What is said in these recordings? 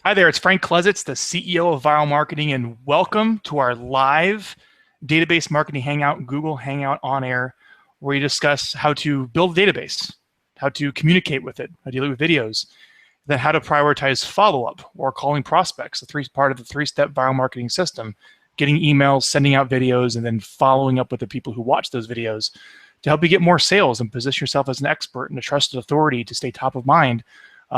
Hi there, it's Frank Klesitz, the CEO of Viral Marketing, and welcome to our live Database Marketing Hangout, Google Hangout on air, where we discuss how to build a database, how to communicate with it, how to deal with videos, then how to prioritize follow-up or calling prospects, part of the three-step viral marketing system, getting emails, sending out videos, and then following up with the people who watch those videos to help you get more sales and position yourself as an expert and a trusted authority to stay top of mind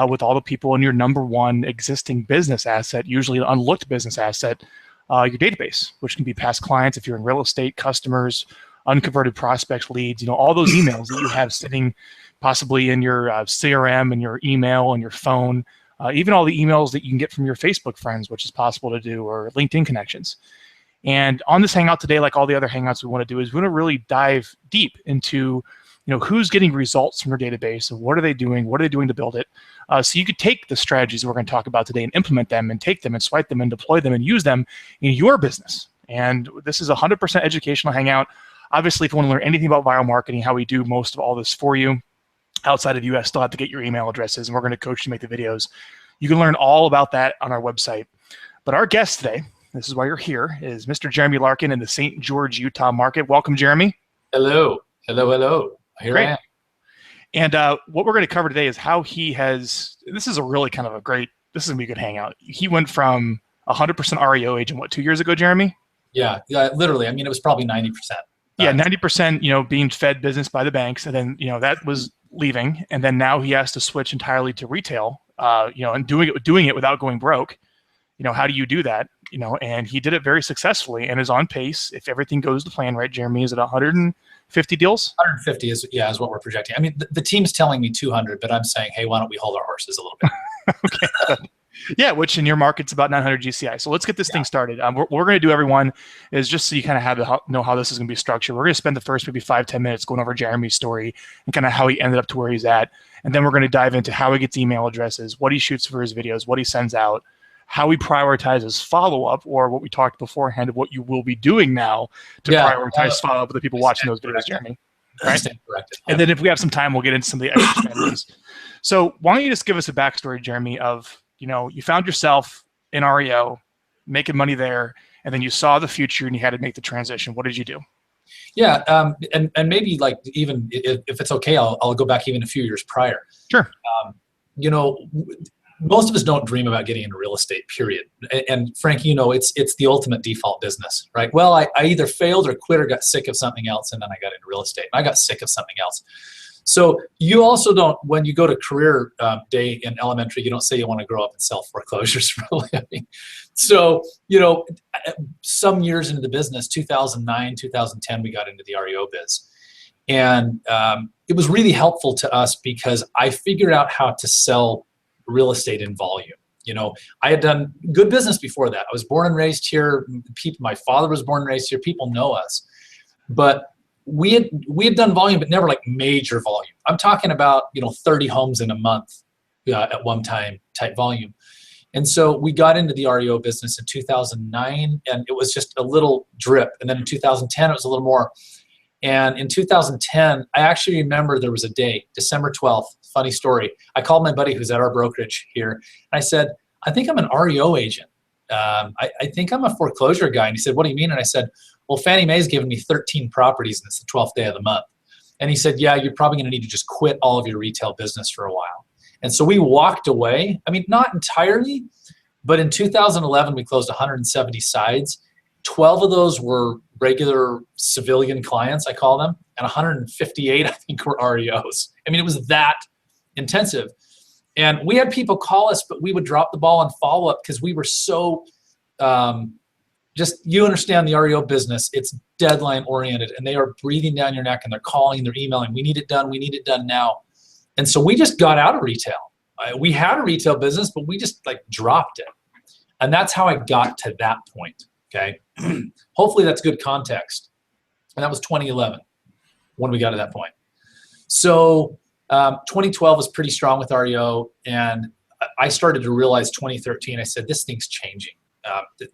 with all the people in your number one existing business asset, usually an unlooked business asset, your database, which can be past clients if you're in real estate, customers, unconverted prospects, leads, all those emails that you have sitting possibly in your CRM and your email and your phone, even all the emails that you can get from your Facebook friends, which is possible to do, or LinkedIn connections. And on this Hangout today, like all the other Hangouts we want to do, is we want to really dive deep into who's getting results from your database and what are they doing to build it. So you could take the strategies we're going to talk about today and implement them and take them and swipe them and deploy them and use them in your business. And this is a 100% educational Hangout. Obviously, if you want to learn anything about viral marketing, how we do most of all this for you, outside of you, I still have to get your email addresses and we're going to coach you to make the videos. You can learn all about that on our website. But our guest today, this is why you're here, is Mr. Jeremy Larkin in the St. George, Utah market. Welcome, Jeremy. Hello. Hello, hello. Here I am. And what we're going to cover today is how he has, this is a really kind of a great, this is going to be a good hangout. He went from 100% REO agent, what, 2 years ago, Jeremy? Yeah, literally. I mean, it was probably 90%. Yeah, 90%, being fed business by the banks. And then, that was leaving. And then now he has to switch entirely to retail, and doing it without going broke. How do you do that? And he did it very successfully and is on pace. If everything goes to plan, right, Jeremy, is it 150 deals? 150 is what we're projecting. I mean, the team's telling me 200, but I'm saying, hey, why don't we hold our horses a little bit? Okay. Yeah, which in your market's about 900 GCI. So let's get this thing started. What we're going to do, everyone, is just so you kind of know how this is going to be structured. We're going to spend the first maybe 5-10 minutes going over Jeremy's story and kind of how he ended up to where he's at. And then we're going to dive into how he gets email addresses, what he shoots for his videos, what he sends out, how he prioritizes follow-up, or what we talked beforehand of what you will be doing now to prioritize follow-up with the people watching those videos, Jeremy. Right? And then if we have some time, we'll get into some of the extra strategies. So why don't you just give us a backstory, Jeremy, of, you found yourself in REO, making money there, and then you saw the future and you had to make the transition. What did you do? Yeah, and maybe like even if it's okay, I'll go back even a few years prior. Sure. Most of us don't dream about getting into real estate, period. And Frank, it's the ultimate default business, right? Well, I either failed or quit or got sick of something else, and then I got into real estate. I got sick of something else. So you also don't, when you go to career day in elementary, you don't say you want to grow up and sell foreclosures for a living. So, some years into the business, 2009, 2010, we got into the REO biz. And it was really helpful to us because I figured out how to sell real estate in volume. I had done good business before that. I was born and raised here. My father was born and raised here. People know us. But we had done volume, but never like major volume. I'm talking about 30 homes in a month at one time type volume. And so we got into the REO business in 2009, and it was just a little drip. And then in 2010, it was a little more. And in 2010, I actually remember there was a day, December 12th, funny story. I called my buddy who's at our brokerage here, and I said, I think I'm an REO agent. I think I'm a foreclosure guy. And he said, what do you mean? And I said, well, Fannie Mae's given me 13 properties and it's the 12th day of the month. And he said, yeah, you're probably gonna need to just quit all of your retail business for a while. And so we walked away. I mean, not entirely, but in 2011, we closed 170 sides. 12 of those were regular civilian clients, I call them, and 158, I think, were REOs. I mean, it was that intensive. And we had people call us, but we would drop the ball on follow-up because we were so, you understand the REO business, it's deadline oriented, and they are breathing down your neck and they're calling, they're emailing, we need it done now. And so we just got out of retail. We had a retail business, but we just dropped it. And that's how I got to that point, okay? Hopefully that's good context. And that was 2011 when we got to that point. So 2012 was pretty strong with REO, and I started to realize 2013, I said, this thing's changing.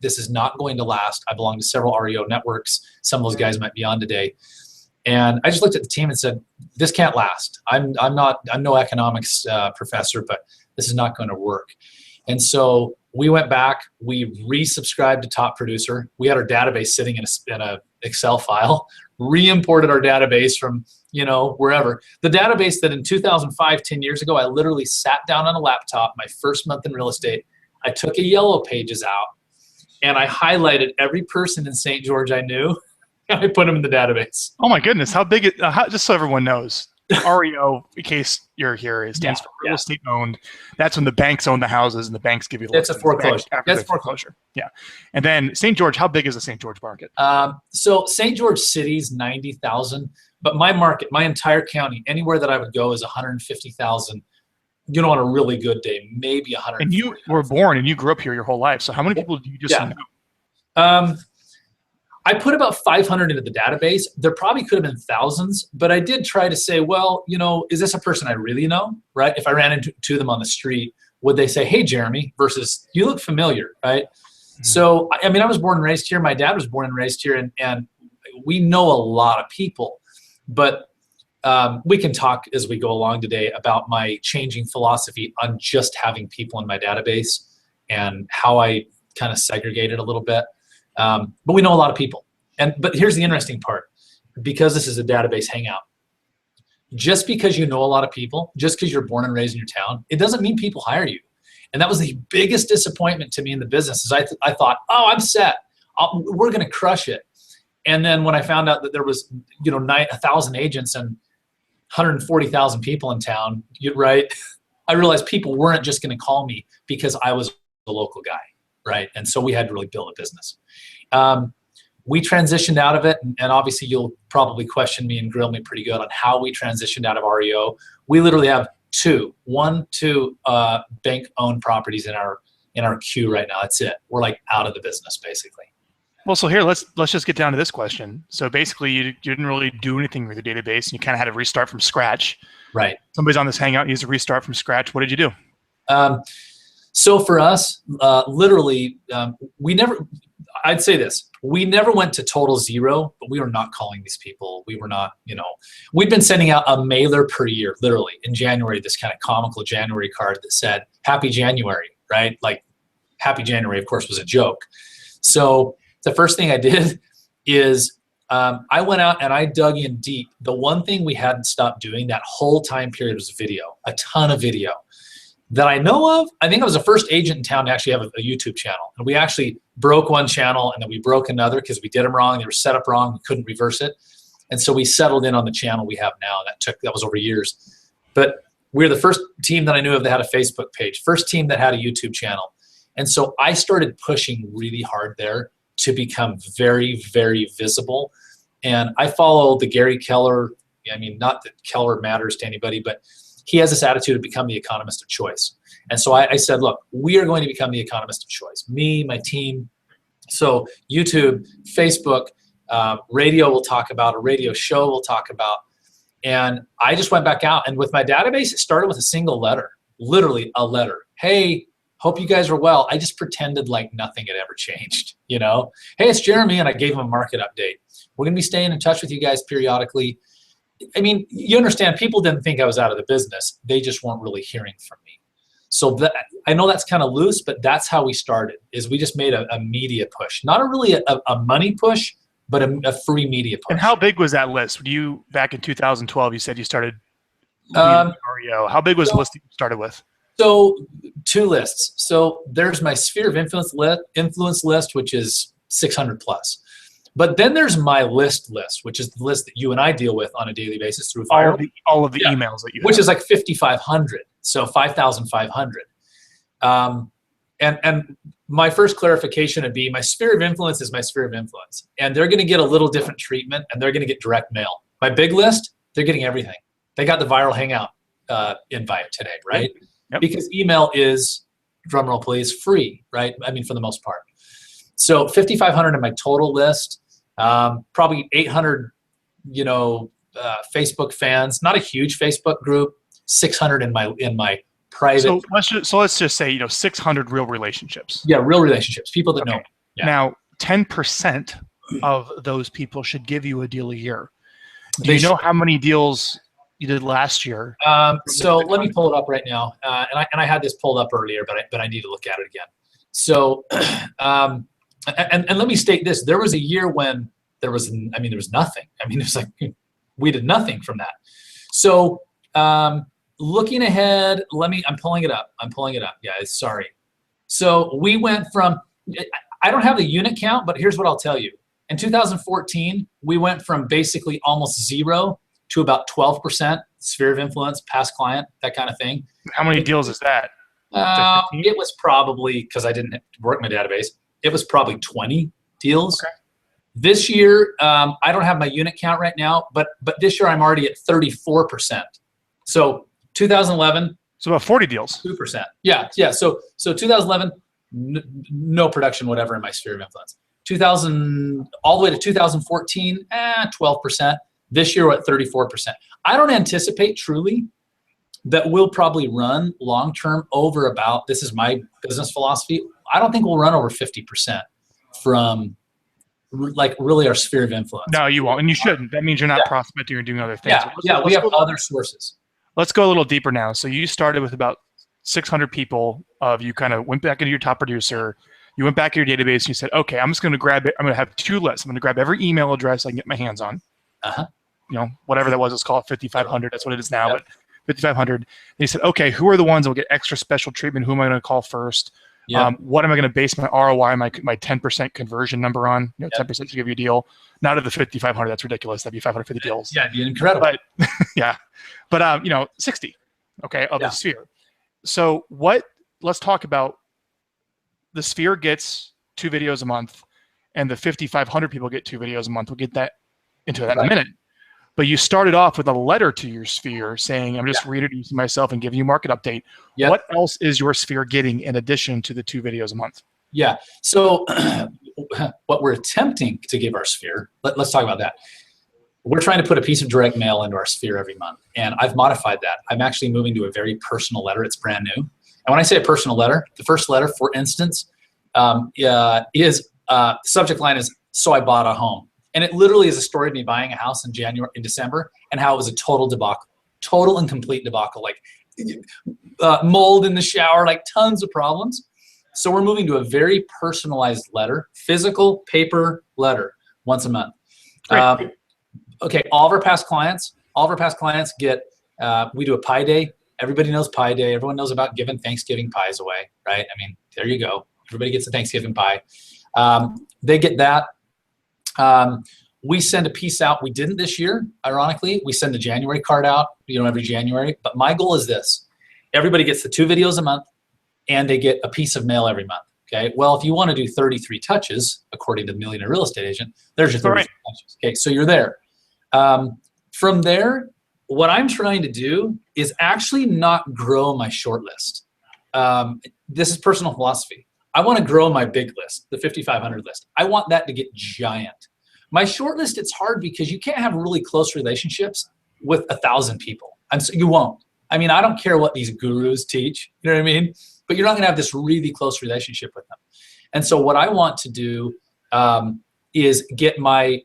This is not going to last. I belong to several REO networks. Some of those guys might be on today. And I just looked at the team and said, this can't last. I'm no economics professor, but this is not going to work. And so We went back, we resubscribed to Top Producer. We had our database sitting in a Excel file, re-imported our database from, wherever. The database that in 2005, 10 years ago, I literally sat down on a laptop, my first month in real estate. I took a Yellow Pages out and I highlighted every person in St. George I knew and I put them in the database. Oh my goodness. How big it, just so everyone knows, REO, in case you're here, it stands for real estate owned. That's when the banks own the houses and the banks give you the It's a foreclosure. That's foreclosure. Yeah. And then St. George, how big is the St. George market? So St. George City's 90,000, but my market, my entire county, anywhere that I would go is 150,000. On a really good day, maybe 100. And you were born and you grew up here your whole life. So how many people do you just know? I put about 500 into the database. There probably could have been thousands, but I did try to say, well, is this a person I really know, right? If I ran into them on the street, would they say, hey, Jeremy, versus you look familiar, right? Mm-hmm. So, I was born and raised here. My dad was born and raised here, and we know a lot of people, but we can talk as we go along today about my changing philosophy on just having people in my database and how I kind of segregate it a little bit. But we know a lot of people. But here's the interesting part. Because this is a database hangout, just because you know a lot of people, just because you're born and raised in your town, it doesn't mean people hire you. And that was the biggest disappointment to me in the business is I thought, oh, I'm set. We're going to crush it. And then when I found out that there was 1,000 agents and 140,000 people in town, right? I realized people weren't just going to call me because I was the local guy, right? And so we had to really build a business. We transitioned out of it, and obviously you'll probably question me and grill me pretty good on how we transitioned out of REO. We literally have two bank-owned properties in our queue right now. That's it. We're like out of the business basically. Well, so here let's just get down to this question. So basically, you didn't really do anything with your database, and you kind of had to restart from scratch. Right. Somebody's on this hangout needs to restart from scratch. What did you do? So for us, literally, I'd say this. We never went to total zero, but we were not calling these people. We were not, we'd been sending out a mailer per year, literally in January, this kind of comical January card that said, Happy January, right? Like Happy January, of course, was a joke. So the first thing I did is I went out and I dug in deep. The one thing we hadn't stopped doing that whole time period was video, a ton of video. That I know of, I think I was the first agent in town to actually have a YouTube channel. And we actually broke one channel and then we broke another because we did them wrong. They were set up wrong. We couldn't reverse it. And so we settled in on the channel we have now. That was over years. But we're the first team that I knew of that had a Facebook page, first team that had a YouTube channel. And so I started pushing really hard there to become very, very visible. And I follow the Gary Keller, not that Keller matters to anybody, but he has this attitude to become the economist of choice. And so I said, look, we are going to become the economist of choice. Me, my team. So YouTube, Facebook, radio we'll talk about, a radio show we'll talk about. And I just went back out. And with my database, it started with a single letter, literally a letter. Hey, hope you guys are well. I just pretended like nothing had ever changed, Hey, it's Jeremy, and I gave him a market update. We're going to be staying in touch with you guys periodically. You understand, people didn't think I was out of the business. They just weren't really hearing from me. So I know that's kind of loose, but that's how we started, is we just made a media push. Not a money push, but a free media push. And how big was that list? Back in 2012, you said you started REO. How big was the list that you started with? So 2 lists. So there's my sphere of influence list, which is 600 plus. But then there's my list, which is the list that you and I deal with on a daily basis through viral. All of the emails that you have. Which is like 5,500, so 5,500. And my first clarification would be my sphere of influence is my sphere of influence. And they're going to get a little different treatment, and they're going to get direct mail. My big list, they're getting everything. They got the viral hangout invite today, right? Yep. Because email is, drumroll please, free, right? For the most part. So 5,500 in my total list. Probably 800, Facebook fans. Not a huge Facebook group. 600 in my private. So let's just say 600 real relationships. Yeah, real relationships. People that know. Yeah. Now 10% of those people should give you a deal a year. Do you know how many deals you did last year? So let me pull it up right now. And I had this pulled up earlier, but I need to look at it again. So, and let me state this: there was a year when there was nothing. I mean, it's like we did nothing from that. So, looking ahead, I'm pulling it up. Guys, sorry. So we went from, I don't have the unit count, but here's what I'll tell you. In 2014, we went from basically almost 0 to about 12% sphere of influence, past client, that kind of thing. How many deals is that? It was probably, because I didn't work my database, it was probably 20 deals. Okay. This year, I don't have my unit count right now, but this year I'm already at 34%. So 2011. So about 40 deals. 2%. Yeah. So 2011, no production, whatever in my sphere of influence. 2000 all the way to 2014, 12%. This year we're at 34%. I don't anticipate truly that we'll probably run long-term over about, this is my business philosophy, I don't think we'll run over 50% from like really our sphere of influence. No, you won't, and you shouldn't. That means you're not prospecting or doing other things. We have other sources. Let's go a little deeper now. So you started with about 600 people. You kind of went back into your top producer. You went back to your database and you said, okay, I'm just going to grab it. I'm going to have 2 lists. I'm going to grab every email address I can get my hands on. You know, whatever that was, let's call it 5,500. That's what it is now, but 5,500. And you said, okay, who are the ones that will get extra special treatment? Who am I going to call first? What am I going to base my ROI, my 10% conversion number on? 10% to give you a deal. Not of the 5,500. That's ridiculous. That'd be 550 deals. Yeah, it'd be incredible. But 60, okay, of the sphere. So let's talk about the sphere gets 2 videos a month and the 5,500 people get 2 videos a month. We'll get into that in a minute. But you started off with a letter to your sphere saying, I'm just reintroducing myself and giving you a market update. What else is your sphere getting in addition to the 2 videos a month? Yeah. So what we're attempting to give our sphere, let's talk about that. We're trying to put a piece of direct mail into our sphere every month. And I've modified that. I'm actually moving to a very personal letter. It's brand new. And when I say a personal letter, the first letter, for instance, subject line is, so I bought a home. And it literally is a story of me buying a house in December, and how it was a total debacle, total and complete debacle, like mold in the shower, like tons of problems. So we're moving to a very personalized letter, physical paper letter once a month. Okay, all of our past clients get, we do a pie day. Everybody knows pie day. Everyone knows about giving Thanksgiving pies away, right? I mean, there you go. Everybody gets a Thanksgiving pie. They get that. We send a piece out. We didn't this year, ironically. We send the January card out, every January. But my goal is this. Everybody gets the 2 videos a month, and they get a piece of mail every month. Okay. Well, if you want to do 33 touches, according to the Millionaire Real Estate Agent, there's your 33 touches. Okay. So you're there. From there, what I'm trying to do is actually not grow my short list. This is personal philosophy. I want to grow my big list, the 5,500 list. I want that to get giant. My short list, it's hard because you can't have really close relationships with 1,000 people. You won't. I mean, I don't care what these gurus teach, you know what I mean? But you're not going to have this really close relationship with them. And so what I want to do is get my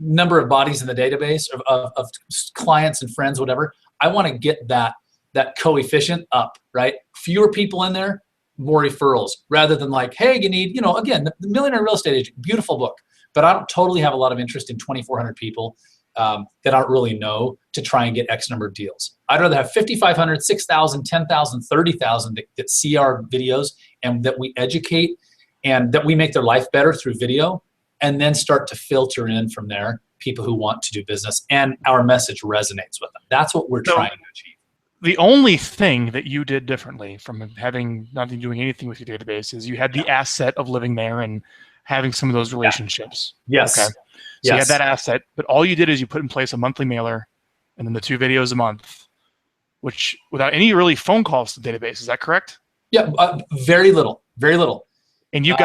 number of bodies in the database of clients and friends, whatever. I want to get that coefficient up, right? Fewer people in there, more referrals, rather than like, hey, you need, again, the Millionaire Real Estate Agent, beautiful book, but I don't totally have a lot of interest in 2,400 people that I don't really know to try and get X number of deals. I'd rather have 5,500, 6,000, 10,000, 30,000 that see our videos and that we educate and that we make their life better through video, and then start to filter in from there people who want to do business and our message resonates with them. That's what we're trying to achieve. The only thing that you did differently from having nothing doing anything with your database is you had the asset of living there and having some of those relationships. Yes. Okay. So you had that asset, but all you did is you put in place a monthly mailer and then the 2 videos a month, which without any really phone calls to the database. Is that correct? Yeah, very little. And you're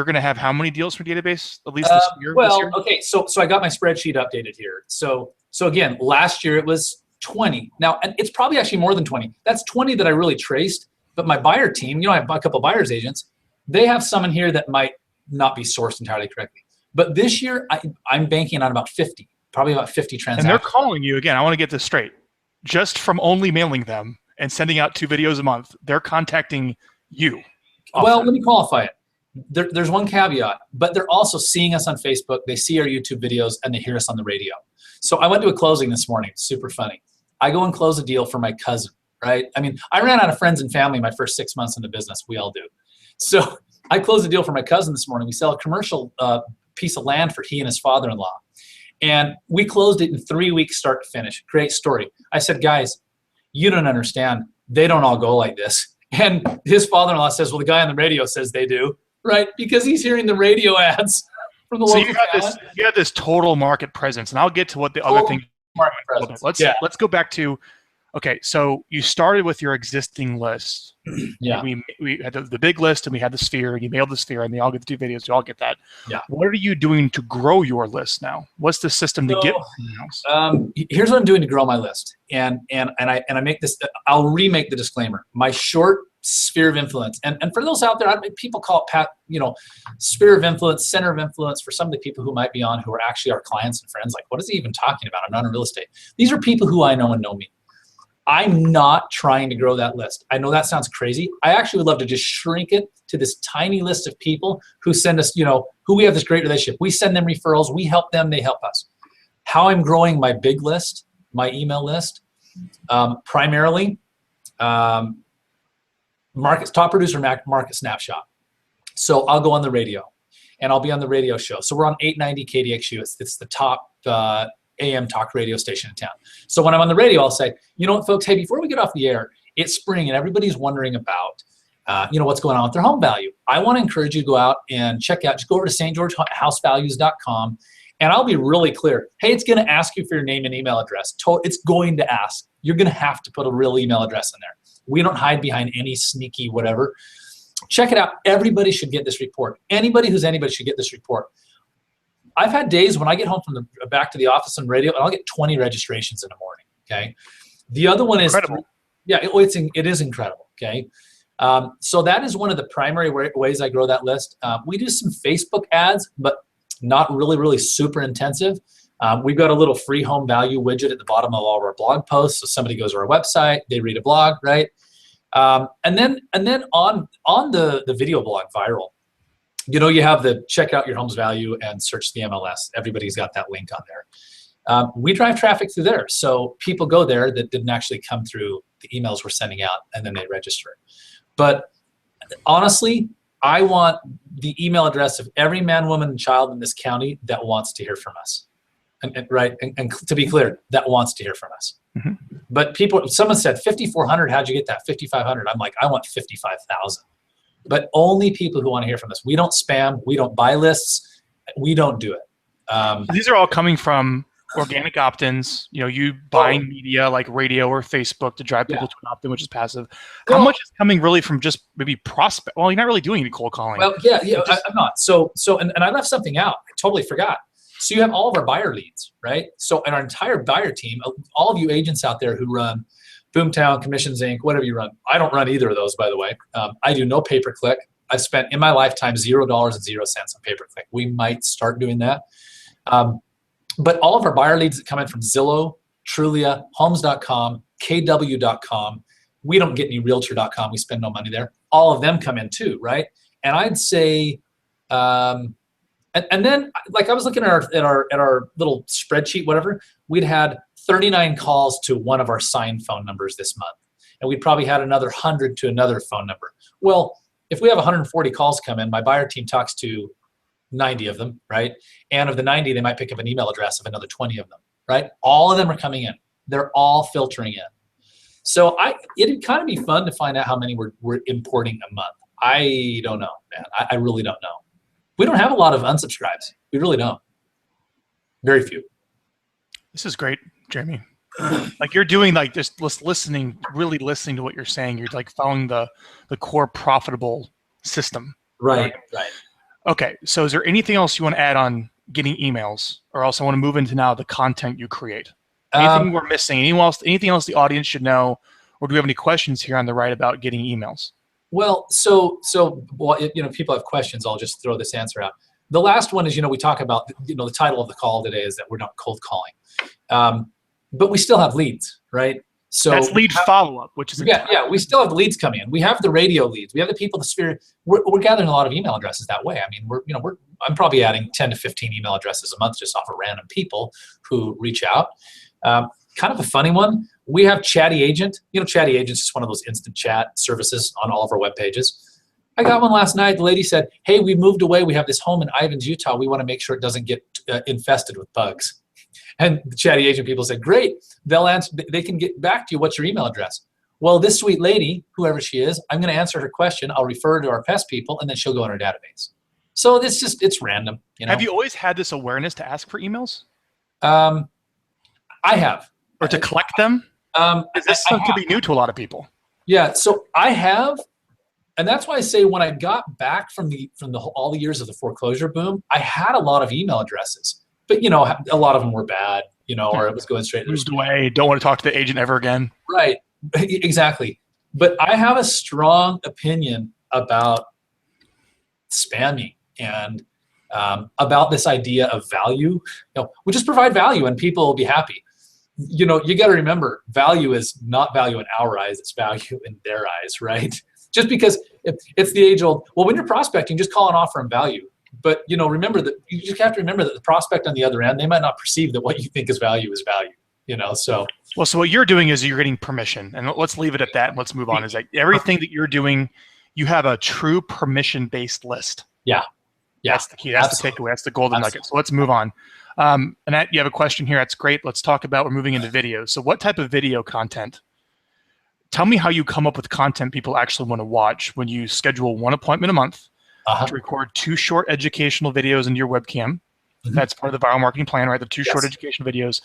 going to have how many deals for database at least this year? Okay. So I got my spreadsheet updated here. So again, last year it was 20. Now, and it's probably actually more than 20. That's 20 that I really traced. But my buyer team, I have a couple of buyers agents. They have some in here that might not be sourced entirely correctly. But this year, I'm banking on about 50, probably about 50 transactions. And they're calling you again. I want to get this straight. Just from only mailing them and sending out 2 videos a month, they're contacting you. Well, let me qualify it. There's one caveat, but they're also seeing us on Facebook. They see our YouTube videos and they hear us on the radio. So I went to a closing this morning. Super funny. I go and close a deal for my cousin, right? I mean, I ran out of friends and family my first 6 months in the business. We all do. So I closed a deal for my cousin this morning. We sell a commercial piece of land for he and his father-in-law. And we closed it in 3 weeks, start to finish. Great story. I said, guys, you don't understand. They don't all go like this. And his father-in-law says, well, the guy on the radio says they do, right? Because he's hearing the radio ads from the local So you have this total market presence, and I'll get to what the other thing. Market presence. Let's go back to, okay, so you started with your existing list. Yeah. We had the big list, and we had the sphere, and you mailed the sphere, and they all get the 2 videos. You all get that. Yeah. What are you doing to grow your list now? What's the system to get? Here's what I'm doing to grow my list, and I make this. I'll remake the disclaimer. My short sphere of influence, and for those out there, people call it sphere of influence, center of influence. For some of the people who might be on, who are actually our clients and friends, like, what is he even talking about? I'm not in real estate. These are people who I know and know me. I'm not trying to grow that list. I know that sounds crazy. I actually would love to just shrink it to this tiny list of people who send us, who we have this great relationship. We send them referrals. We help them. They help us. How I'm growing my big list, my email list, primarily top producer market snapshot. So I'll go on the radio, and I'll be on the radio show. So we're on 890 KDXU. It's the top AM talk radio station in town. So when I'm on the radio, I'll say, you know what, folks, hey, before we get off the air, it's spring and everybody's wondering about, what's going on with their home value. I want to encourage you to go out and check out, just go over to stgeorgehousevalues.com, and I'll be really clear. Hey, it's going to ask you for your name and email address. It's going to ask. You're going to have to put a real email address in there. We don't hide behind any sneaky whatever. Check it out. Everybody should get this report. Anybody who's anybody should get this report. I've had days when I get home from back to the office on radio, and I'll get 20 registrations in the morning. Okay. The other one is incredible. Yeah, it is incredible. Okay. So that is one of the primary ways I grow that list. We do some Facebook ads, but not really super intensive. We've got a little free home value widget at the bottom of all of our blog posts. So somebody goes to our website, they read a blog, right? And then on the video blog Viral, you have the check out your home's value and search the MLS. Everybody's got that link on there. We drive traffic through there. So people go there that didn't actually come through the emails we're sending out, and then they register. But honestly, I want the email address of every man, woman, and child in this county that wants to hear from us. And to be clear, that wants to hear from us. Mm-hmm. But someone said 5,400, how'd you get that? 5,500. I'm like, I want 55,000. But only people who want to hear from us. We don't spam. We don't buy lists. We don't do it. These are all coming from organic opt-ins. You buying media like radio or Facebook to drive people to an opt-in, which is passive. How much is coming really from just maybe prospect? Well, you're not really doing any cold calling. Well, I'm not. So and I left something out. I totally forgot. So you have all of our buyer leads, right? So in our entire buyer team, all of you agents out there who run Boomtown, Commissions Inc., whatever you run. I don't run either of those, by the way. I do no pay-per-click. I've spent in my lifetime $0.00 on pay-per-click. We might start doing that. But all of our buyer leads that come in from Zillow, Trulia, Homes.com, KW.com, we don't get any Realtor.com. We spend no money there. All of them come in too, right? And I'd say, and then like I was looking at our little spreadsheet, whatever, we'd had 39 calls to one of our signed phone numbers this month. And we'd probably had another 100 to another phone number. Well, if we have 140 calls come in, my buyer team talks to 90 of them, right? And of the 90, they might pick up an email address of another 20 of them, right? All of them are coming in. They're all filtering in. So it'd kind of be fun to find out how many we're importing a month. I don't know, man. I really don't know. We don't have a lot of unsubscribes. We really don't. Very few. This is great, Jeremy. Like you're doing like just listening, really listening to what you're saying. You're like following the core profitable system. Right. Okay. So is there anything else you want to add on getting emails, or else I want to move into now the content you create? Anything we're missing? Anything else the audience should know, or do we have any questions here on the right about getting emails? Well, people have questions. I'll just throw this answer out. The last one is, we talk about, the title of the call today is that we're not cold calling, but we still have leads, right? So that's lead follow-up, which is yeah, we still have the leads coming in. We have the radio leads. We have the people, the sphere. We're gathering a lot of email addresses that way. I mean, I'm probably adding 10 to 15 email addresses a month just off of random people who reach out. Kind of a funny one. We have Chatty Agent. Chatty Agent is just one of those instant chat services on all of our web pages. I got one last night. The lady said, "Hey, we moved away. We have this home in Ivins, Utah. We want to make sure it doesn't get infested with bugs." And the Chatty Agent people said, "Great. They'll answer. They can get back to you. What's your email address?" Well, this sweet lady, whoever she is, I'm going to answer her question. I'll refer to our pest people, and then she'll go in our database. So it's random. Have you always had this awareness to ask for emails? I have. Or to collect them? This could be new to a lot of people. Yeah. So I have. And that's why I say when I got back from all the years of the foreclosure boom, I had a lot of email addresses. But, a lot of them were bad, or it was going straight. Moved away, don't want to talk to the agent ever again. Right, exactly. But I have a strong opinion about spamming and about this idea of value. We just provide value and people will be happy. You got to remember, value is not value in our eyes, it's value in their eyes, right? Just because it's the age-old, well, when you're prospecting, just call and offer them value. But remember that you just have to remember that the prospect on the other end, they might not perceive that what you think is value. So what you're doing is you're getting permission, and let's leave it at that. And let's move on. Is like everything that you're doing, you have a true permission-based list. Yeah. That's the key. That's the takeaway. That's the golden nugget. So let's move on. Annette, you have a question here. That's great. Let's talk about. We're moving into videos. So what type of video content? Tell me how you come up with content people actually want to watch when you schedule one appointment a month. To record 2 short educational videos into your webcam. Mm-hmm. That's part of the viral marketing plan, right? The 2 short educational videos.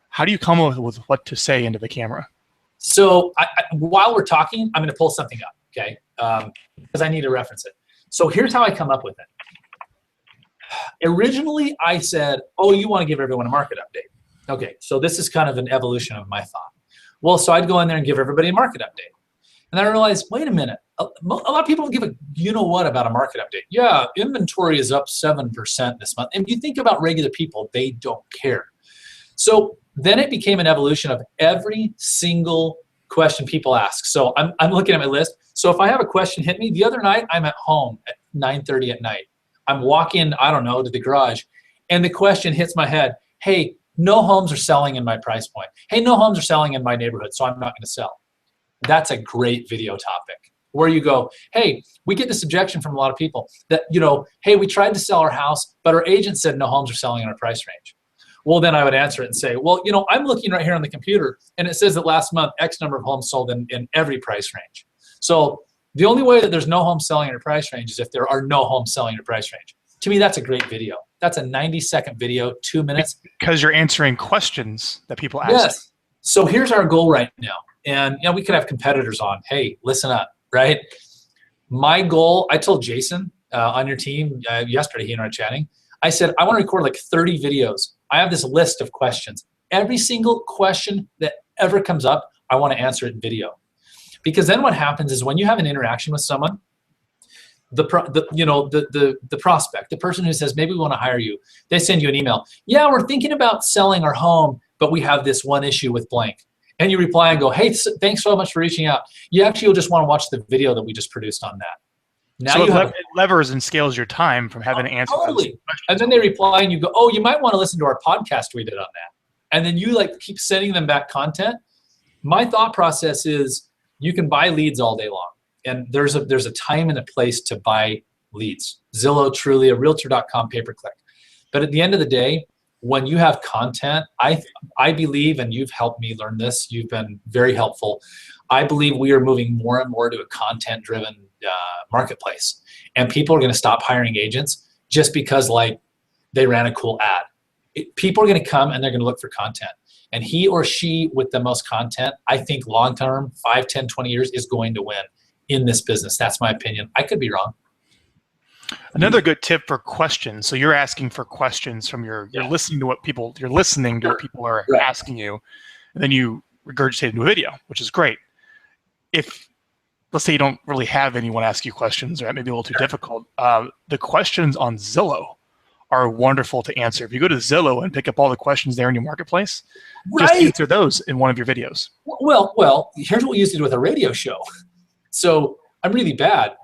How do you come up with what to say into the camera? So while we're talking, I'm going to pull something up, okay? Because I need to reference it. So here's how I come up with it. Originally, I said, "Oh, you want to give everyone a market update." Okay, so this is kind of an evolution of my thought. Well, so I'd go in there and give everybody a market update. And then I realized, wait a minute, a lot of people give a you-know-what about a market update. Yeah, inventory is up 7% this month. And if you think about regular people, they don't care. So then it became an evolution of every single question people ask. So I'm looking at my list. So if I have a question hit me, the other night I'm at home at 9:30 at night. I'm walking, I don't know, to the garage, and the question hits my head. Hey, no homes are selling in my price point. Hey, no homes are selling in my neighborhood, so I'm not going to sell. That's a great video topic where you go, hey, we get this objection from a lot of people that, hey, we tried to sell our house, but our agent said no homes are selling in our price range. Well, then I would answer it and say, well, I'm looking right here on the computer, and it says that last month, X number of homes sold in every price range. So the only way that there's no homes selling in your price range is if there are no homes selling in your price range. To me, that's a great video. That's a 90-second video, 2 minutes. Because you're answering questions that people ask. Yes. So here's our goal right now. And we could have competitors on. Hey, listen up, right? My goal, I told Jason on your team yesterday, he and I were chatting. I said, I want to record like 30 videos. I have this list of questions. Every single question that ever comes up, I want to answer it in video. Because then what happens is when you have an interaction with someone, the prospect, the person who says, maybe we want to hire you, they send you an email. Yeah, we're thinking about selling our home, but we have this one issue with blank. And you reply and go, hey, thanks so much for reaching out. You actually will just want to watch the video that we just produced on that. Now so it levers and scales your time from having to answer. Totally. And then they reply and you go, oh, you might want to listen to our podcast we did on that. And then you keep sending them back content. My thought process is you can buy leads all day long. And there's a time and a place to buy leads. Zillow, Trulia, Realtor.com, pay-per-click. But at the end of the day, when you have content, I believe, and you've helped me learn this, you've been very helpful. I believe we are moving more and more to a content-driven marketplace. And people are going to stop hiring agents just because they ran a cool ad. People are going to come and they're going to look for content. And he or she with the most content, I think long-term, 5, 10, 20 years is going to win in this business. That's my opinion. I could be wrong. Another good tip for questions. So you're asking for questions from you're listening to what people are asking you, and then you regurgitate into a video, which is great. If let's say you don't really have anyone ask you questions, or that may be a little too difficult, the questions on Zillow are wonderful to answer. If you go to Zillow and pick up all the questions there in your marketplace, just Right. answer those in one of your videos. Well, here's what we used to do with a radio show. So I'm really bad.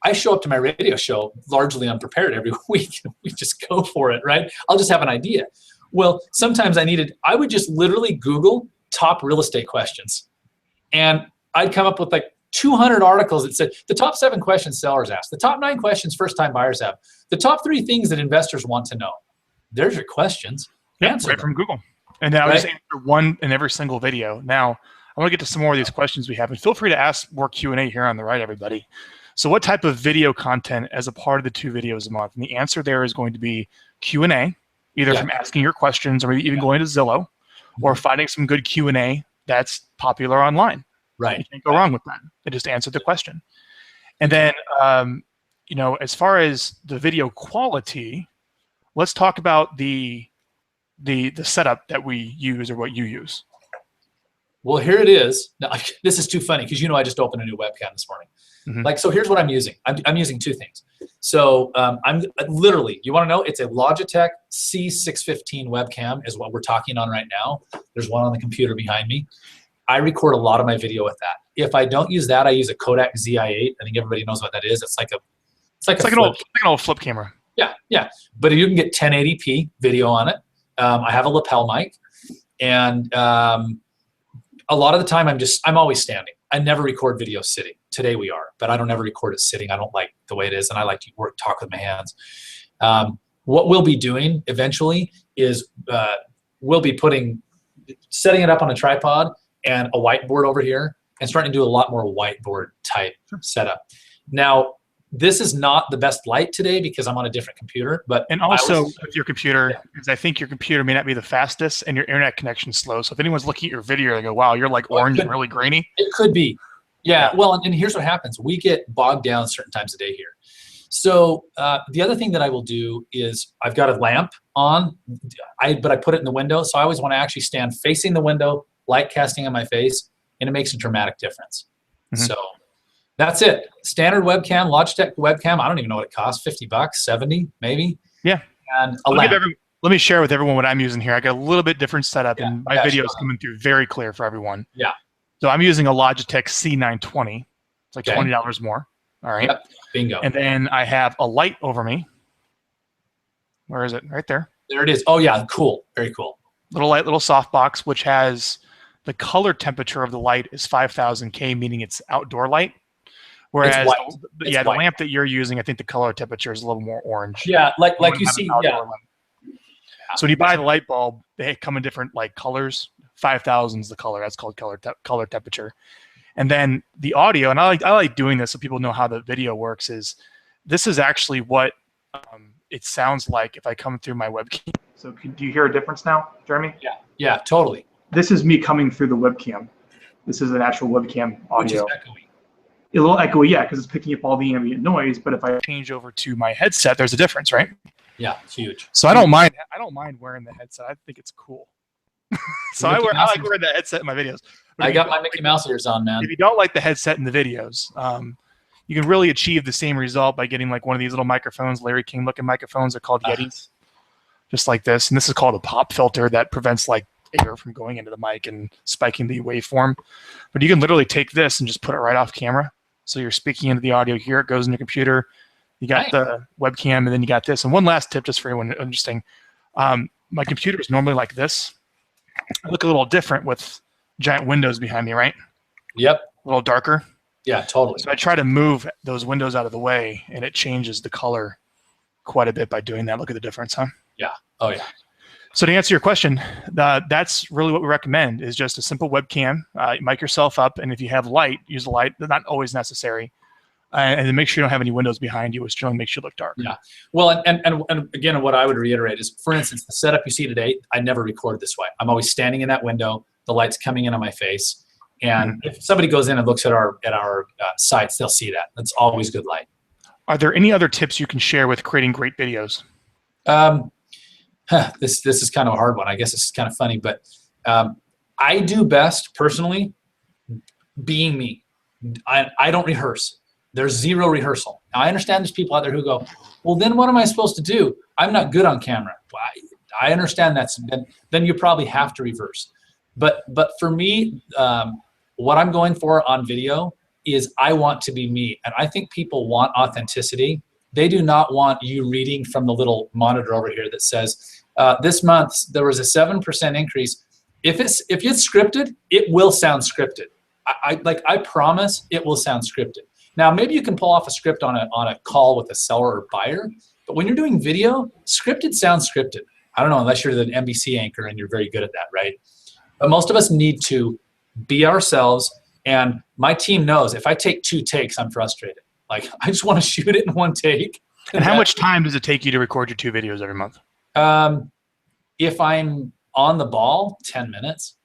I show up to my radio show largely unprepared every week. We just go for it, right? I'll just have an idea. Well, sometimes I would just literally Google top real estate questions. And I'd come up with like 200 articles that said the top 7 questions sellers ask, the top 9 questions first-time buyers have, the top 3 things that investors want to know. There's your questions. Yeah, Answer right them. from Google. And then I'll just answer one in every single video. Now, I want to get to some more of these questions we have. And feel free to ask more Q&A here on the right, everybody. So what type of video content as a part of the 2 videos a month? And the answer there is going to be Q&A, either from asking your questions or maybe even going to Zillow or finding some good Q&A that's popular online. Right. You can't go wrong with that. They just answer the question. And then, you know, as far as the video quality, let's talk about the setup that we use or what you use. Well, here it is. Now, this is too funny because I just opened a new webcam this morning. Like, so here's what I'm using. I'm using 2 things. So I'm literally, you want to know, it's a Logitech C615 webcam is what we're talking on right now. There's one on the computer behind me. I record a lot of my video with that. If I don't use that, I use a Kodak ZI-8. I think everybody knows what that is. It's like an old flip camera. Yeah. But you can get 1080p video on it. I have a lapel mic, and a lot of the time I'm always standing. I never record video sitting. Today we are, but I don't ever record it sitting. I don't like the way it is, and I like to talk with my hands. What we'll be doing eventually is we'll be setting it up on a tripod and a whiteboard over here and starting to do a lot more whiteboard type setup. Now, this is not the best light today because I'm on a different computer, and also with your computer, because I think your computer may not be the fastest and your internet connection's slow. So if anyone's looking at your video, they go, "Wow, you're like orange and really grainy." It could be, yeah. Well, and here's what happens: we get bogged down certain times of day here. So the other thing that I will do is I've got a lamp on, but I put it in the window. So I always want to actually stand facing the window, light casting on my face, and it makes a dramatic difference. So. That's it. Standard webcam, Logitech webcam. I don't even know what it costs. $50, 70 maybe. Yeah. And a lamp. Let me share with everyone what I'm using here. I got a little bit different setup, and my video is coming through very clear for everyone. Yeah. So I'm using a Logitech C920. It's like $20 more. All right. Yep. Bingo. And then I have a light over me. Where is it? Right there. There it is. Oh yeah, cool. Very cool. Little light, little softbox, which has the color temperature of the light is 5000 K, meaning it's outdoor light. Whereas, the lamp that you're using, I think the color temperature is a little more orange. Yeah, like you see, yeah. So when you buy the light bulb, they come in different colors. 5000 is the color. That's called color temperature. And then the audio, and I like doing this so people know how the video works. This is actually what it sounds like if I come through my webcam. So do you hear a difference now, Jeremy? Yeah, totally. This is me coming through the webcam. This is an actual webcam audio. Which is echoey. A little echoey, yeah, because it's picking up all the ambient noise. But if I change over to my headset, there's a difference, right? Yeah, it's huge. So I don't mind wearing the headset. I think it's cool. So I like wearing the headset in my videos. I got my Mickey Mouse ears on, man. If you don't like the headset in the videos, you can really achieve the same result by getting like one of these little microphones, Larry King looking microphones. They're called Yetis, just like this. And this is called a pop filter that prevents like air from going into the mic and spiking the waveform. But you can literally take this and just put it right off camera. So you're speaking into the audio here. It goes in your computer. You got the webcam, and then you got this. And one last tip, just for anyone interesting. My computer is normally like this. I look a little different with giant windows behind me, right? Yep. A little darker. Yeah, totally. So I try to move those windows out of the way, and it changes the color quite a bit by doing that. Look at the difference, huh? Yeah. Oh, yeah. So to answer your question, that's really what we recommend is just a simple webcam. Mic yourself up, and if you have light, use the light. They're not always necessary. And then make sure you don't have any windows behind you, which generally makes you look dark. Yeah. Well, and again, what I would reiterate is, for instance, the setup you see today, I never record this way. I'm always standing in that window. The light's coming in on my face. And if somebody goes in and looks at our sites, they'll see that. That's always good light. Are there any other tips you can share with creating great videos? This is kind of a hard one. I guess it's kind of funny, but I do best personally being me. I don't rehearse. There's zero rehearsal. Now, I understand there's people out there who go, well, then what am I supposed to do? I'm not good on camera. Well, I understand that's, then you probably have to reverse. But for me, what I'm going for on video is I want to be me. And I think people want authenticity. They do not want you reading from the little monitor over here that says, this month there was a 7% increase. If it's scripted, it will sound scripted. I promise it will sound scripted. Now, maybe you can pull off a script on a call with a seller or buyer, but when you're doing video, scripted sounds scripted. I don't know, unless you're the NBC anchor and you're very good at that, right? But most of us need to be ourselves, and my team knows if I take 2 takes, I'm frustrated. Like, I just want to shoot it in 1 take. And how much time does it take you to record your 2 videos every month? If I'm on the ball, 10 minutes.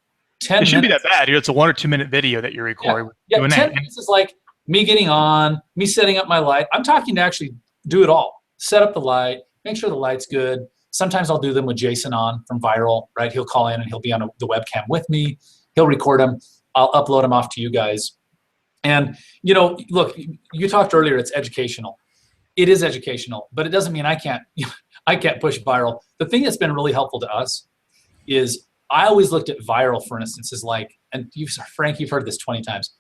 It shouldn't be that bad. It's a 1 or 2 minute video that you record. Yeah, 10 minutes is like me getting on, me setting up my light. I'm talking to actually do it all. Set up the light, make sure the light's good. Sometimes I'll do them with Jason on from Viral, right? He'll call in and he'll be on the webcam with me. He'll record them. I'll upload them off to you guys. And, you know, look, you talked earlier, it's educational. It is educational, but it doesn't mean I can't push Viral. The thing that's been really helpful to us is I always looked at Viral, for instance, as like, and Frank, you've heard this 20 times.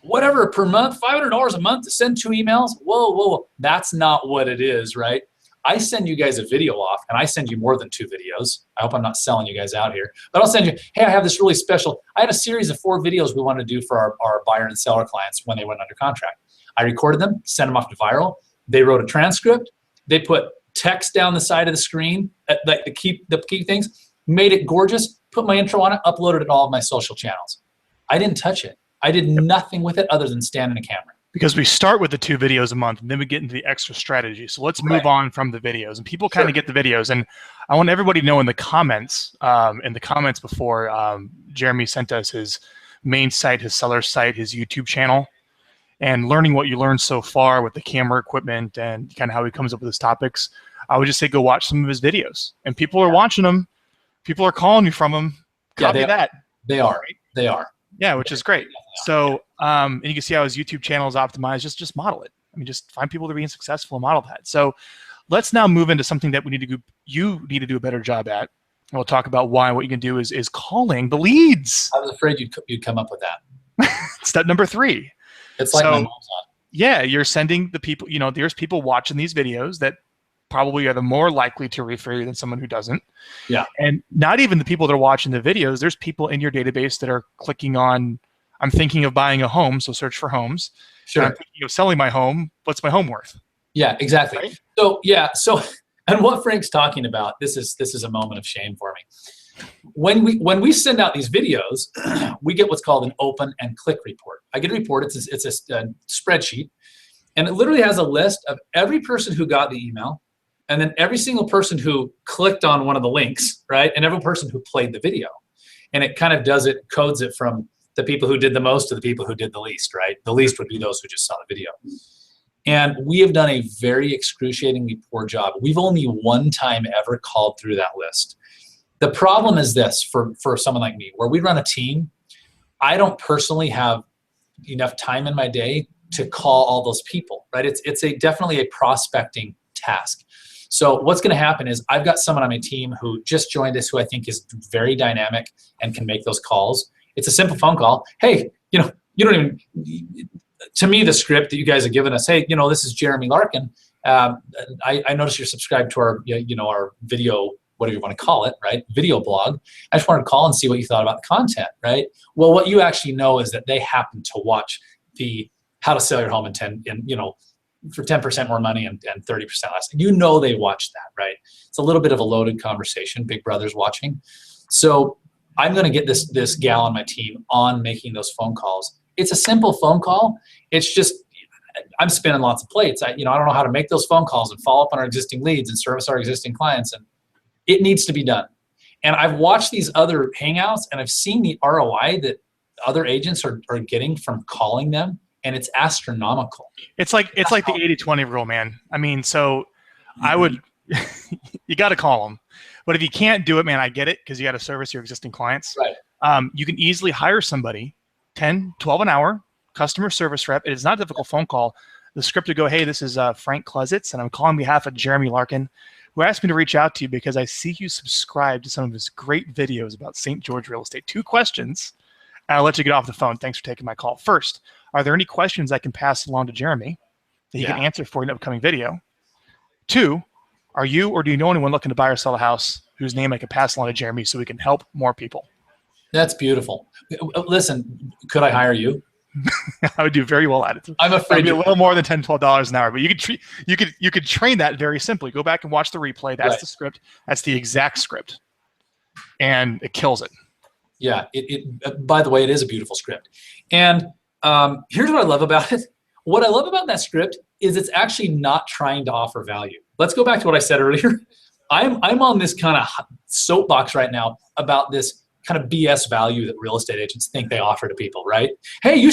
Whatever per month, $500 a month to send 2 emails. Whoa. That's not what it is, right? I send you guys a video off, and I send you more than 2 videos. I hope I'm not selling you guys out here, but I'll send you, hey, I have this really special, I had a series of 4 videos we want to do for our buyer and seller clients when they went under contract. I recorded them, sent them off to Viral. They wrote a transcript. They put text down the side of the screen, like the key things, made it gorgeous, put my intro on it, uploaded it to all of my social channels. I didn't touch it. I did nothing with it other than stand in a camera. Because we start with the 2 videos a month, and then we get into the extra strategy. So let's move on from the videos, and people kind of get the videos. And I want everybody to know in the comments before, Jeremy sent us his main site, his seller site, his YouTube channel, and learning what you learned so far with the camera equipment and kind of how he comes up with his topics. I would just say go watch some of his videos, and people are watching them. People are calling you from them. Copy that. They are. They are. Yeah, which is great. So, and you can see how his YouTube channel is optimized. Just model it. I mean, just find people that are being successful and model that. So let's now move into something that you need to do a better job at. And we'll talk about why. What you can do is calling the leads. I was afraid you'd come up with that. Step number 3. It's like my mom's on. Yeah, you're sending the people, there's people watching these videos that probably are the more likely to refer you than someone who doesn't. Yeah. And not even the people that are watching the videos, there's people in your database that are clicking on, I'm thinking of buying a home, so search for homes. Sure. I'm thinking of selling my home, what's my home worth? Yeah, exactly. Right? So and what Frank's talking about, this is a moment of shame for me. When we send out these videos, we get what's called an open and click report. I get a report, it's a spreadsheet, and it literally has a list of every person who got the email, and then every single person who clicked on one of the links, right? And every person who played the video. And it kind of codes it from the people who did the most to the people who did the least, right? The least would be those who just saw the video. And we have done a very excruciatingly poor job. We've only one time ever called through that list. The problem is this for someone like me, where we run a team, I don't personally have enough time in my day to call all those people, right? It's definitely a prospecting task. So what's going to happen is I've got someone on my team who just joined us who I think is very dynamic and can make those calls. It's a simple phone call. Hey, you don't even, to me, the script that you guys have given us, hey, this is Jeremy Larkin. I noticed you're subscribed to our, our video, whatever you want to call it, right? Video blog. I just wanted to call and see what you thought about the content, right? Well, what you actually know is that they happen to watch the how to sell your home for 10% more money and 30% less. They watch that, right? It's a little bit of a loaded conversation. Big Brother's watching. So I'm going to get this gal on my team on making those phone calls. It's a simple phone call. It's just, I'm spinning lots of plates. I don't know how to make those phone calls and follow up on our existing leads and service our existing clients. And it needs to be done. And I've watched these other Hangouts and I've seen the ROI that other agents are getting from calling them. And it's astronomical. It's like the 80-20 rule, man. I mean, so I would, you got to call them. But if you can't do it, man, I get it because you got to service your existing clients. Right. You can easily hire somebody, 10, 12 an hour, customer service rep. It is not a difficult phone call. the script would go, hey, this is Frank Kluzitz, and I'm calling on behalf of Jeremy Larkin, who asked me to reach out to you because I see you subscribe to some of his great videos about St. George real estate. 2 questions, and I'll let you get off the phone. Thanks for taking my call. First, are there any questions I can pass along to Jeremy that he can answer for an upcoming video? 2, are you or do you know anyone looking to buy or sell a house whose name I can pass along to Jeremy so we can help more people? That's beautiful. Listen, could I hire you? I would do very well at it. I'm afraid be a little more than $10, $12 an hour, but you could train that very simply. Go back and watch the replay. That's the script. That's the exact script, and it kills it. Yeah. By the way, it is a beautiful script. And here's what I love about it. What I love about that script is it's actually not trying to offer value. Let's go back to what I said earlier. I'm on this kind of soapbox right now about this kind of BS value that real estate agents think they offer to people, right? Hey, you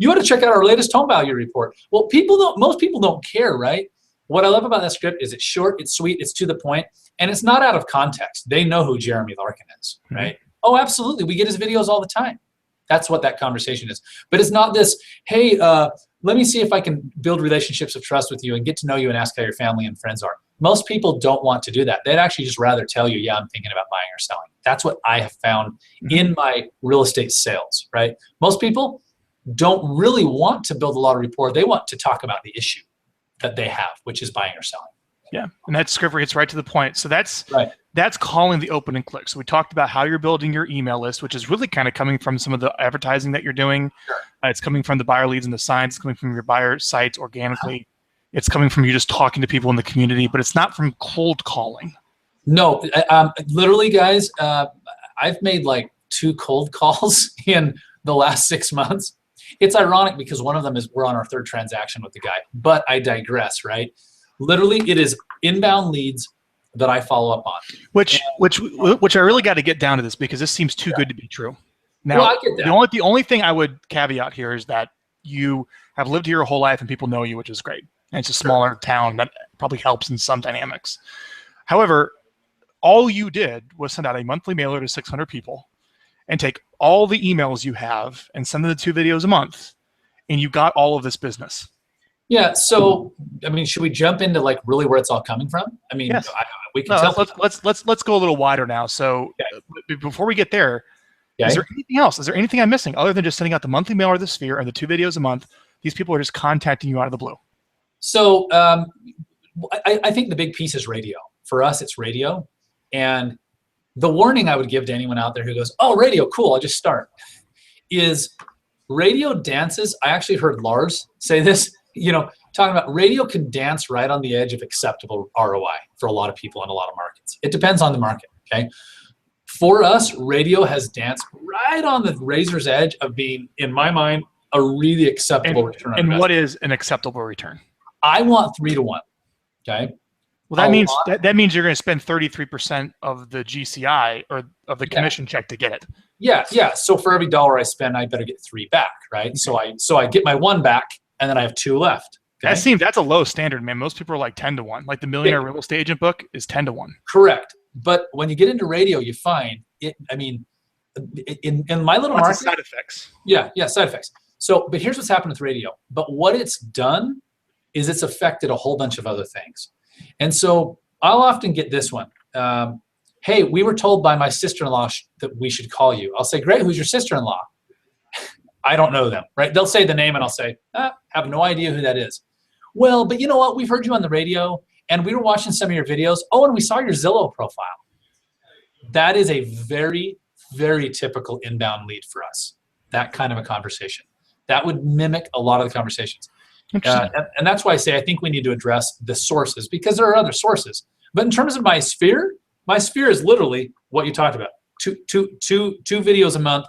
ought to check out our latest home value report. Well, most people don't care, right? What I love about that script is it's short, it's sweet, it's to the point, and it's not out of context. They know who Jeremy Larkin is, right? Oh, absolutely. We get his videos all the time. That's what that conversation is. But it's not this, hey, let me see if I can build relationships of trust with you and get to know you and ask how your family and friends are. Most people don't want to do that. They'd actually just rather tell you, yeah, I'm thinking about buying or selling. That's what I have found in my real estate sales, right? Most people don't really want to build a lot of rapport. They want to talk about the issue that they have, which is buying or selling. Yeah, and that script gets right to the point. So that's calling the open and click. So we talked about how you're building your email list, which is really kind of coming from some of the advertising that you're doing. Sure. It's coming from the buyer leads and the signs. It's coming from your buyer sites organically. It's coming from you just talking to people in the community, but it's not from cold calling. No, literally, guys, I've made like 2 cold calls in the last 6 months. It's ironic because one of them is we're on our 3rd transaction with the guy, but I digress, right? Literally, it is inbound leads that I follow up on. Which I really got to get down to this because this seems too good to be true. Now, well, I get that. The only thing I would caveat here is that you have lived here your whole life and people know you, which is great. And it's a smaller town that probably helps in some dynamics. However, all you did was send out a monthly mailer to 600 people and take all the emails you have and send them the 2 videos a month, and you got all of this business. Yeah. So, I mean, should we jump into like really where it's all coming from? I mean, yes. We can tell. Let's go a little wider now. So, before we get there, is there anything else? Is there anything I'm missing other than just sending out the monthly mailer to the Sphere and the 2 videos a month? These people are just contacting you out of the blue. So, I think the big piece is radio. For us, it's radio. And the warning I would give to anyone out there who goes, oh, radio, cool, I'll just start, is radio dances. I actually heard Lars say this, talking about radio can dance right on the edge of acceptable ROI for a lot of people in a lot of markets. It depends on the market, okay? For us, radio has danced right on the razor's edge of being, in my mind, a really acceptable return on investment. And what is an acceptable return? I want 3 to 1, okay? Well, that means you're going to spend 33% of the GCI or of the commission check to get it. Yeah. So for every $1 I spend, I better get 3 back, right? Okay. So I get my 1 back, and then I have 2 left. Okay? That's a low standard, man. Most people are like 10 to 1. Like the Millionaire Real Estate Agent book is 10 to 1. Correct. But when you get into radio, you find it. I mean, in my little market, side effects. Yeah, side effects. So, but here's what's happened with radio. But what it's done is it's affected a whole bunch of other things. And so I'll often get this one. Hey, we were told by my sister-in-law that we should call you. I'll say, great, who's your sister-in-law? I don't know them, right? They'll say the name and I'll say, have no idea who that is. Well, but you know what? We've heard you on the radio and we were watching some of your videos. Oh, and we saw your Zillow profile. That is a very, very typical inbound lead for us. That kind of a conversation. That would mimic a lot of the conversations. And that's why I say I think we need to address the sources because there are other sources. But in terms of my sphere is literally what you talked about. Two videos a month,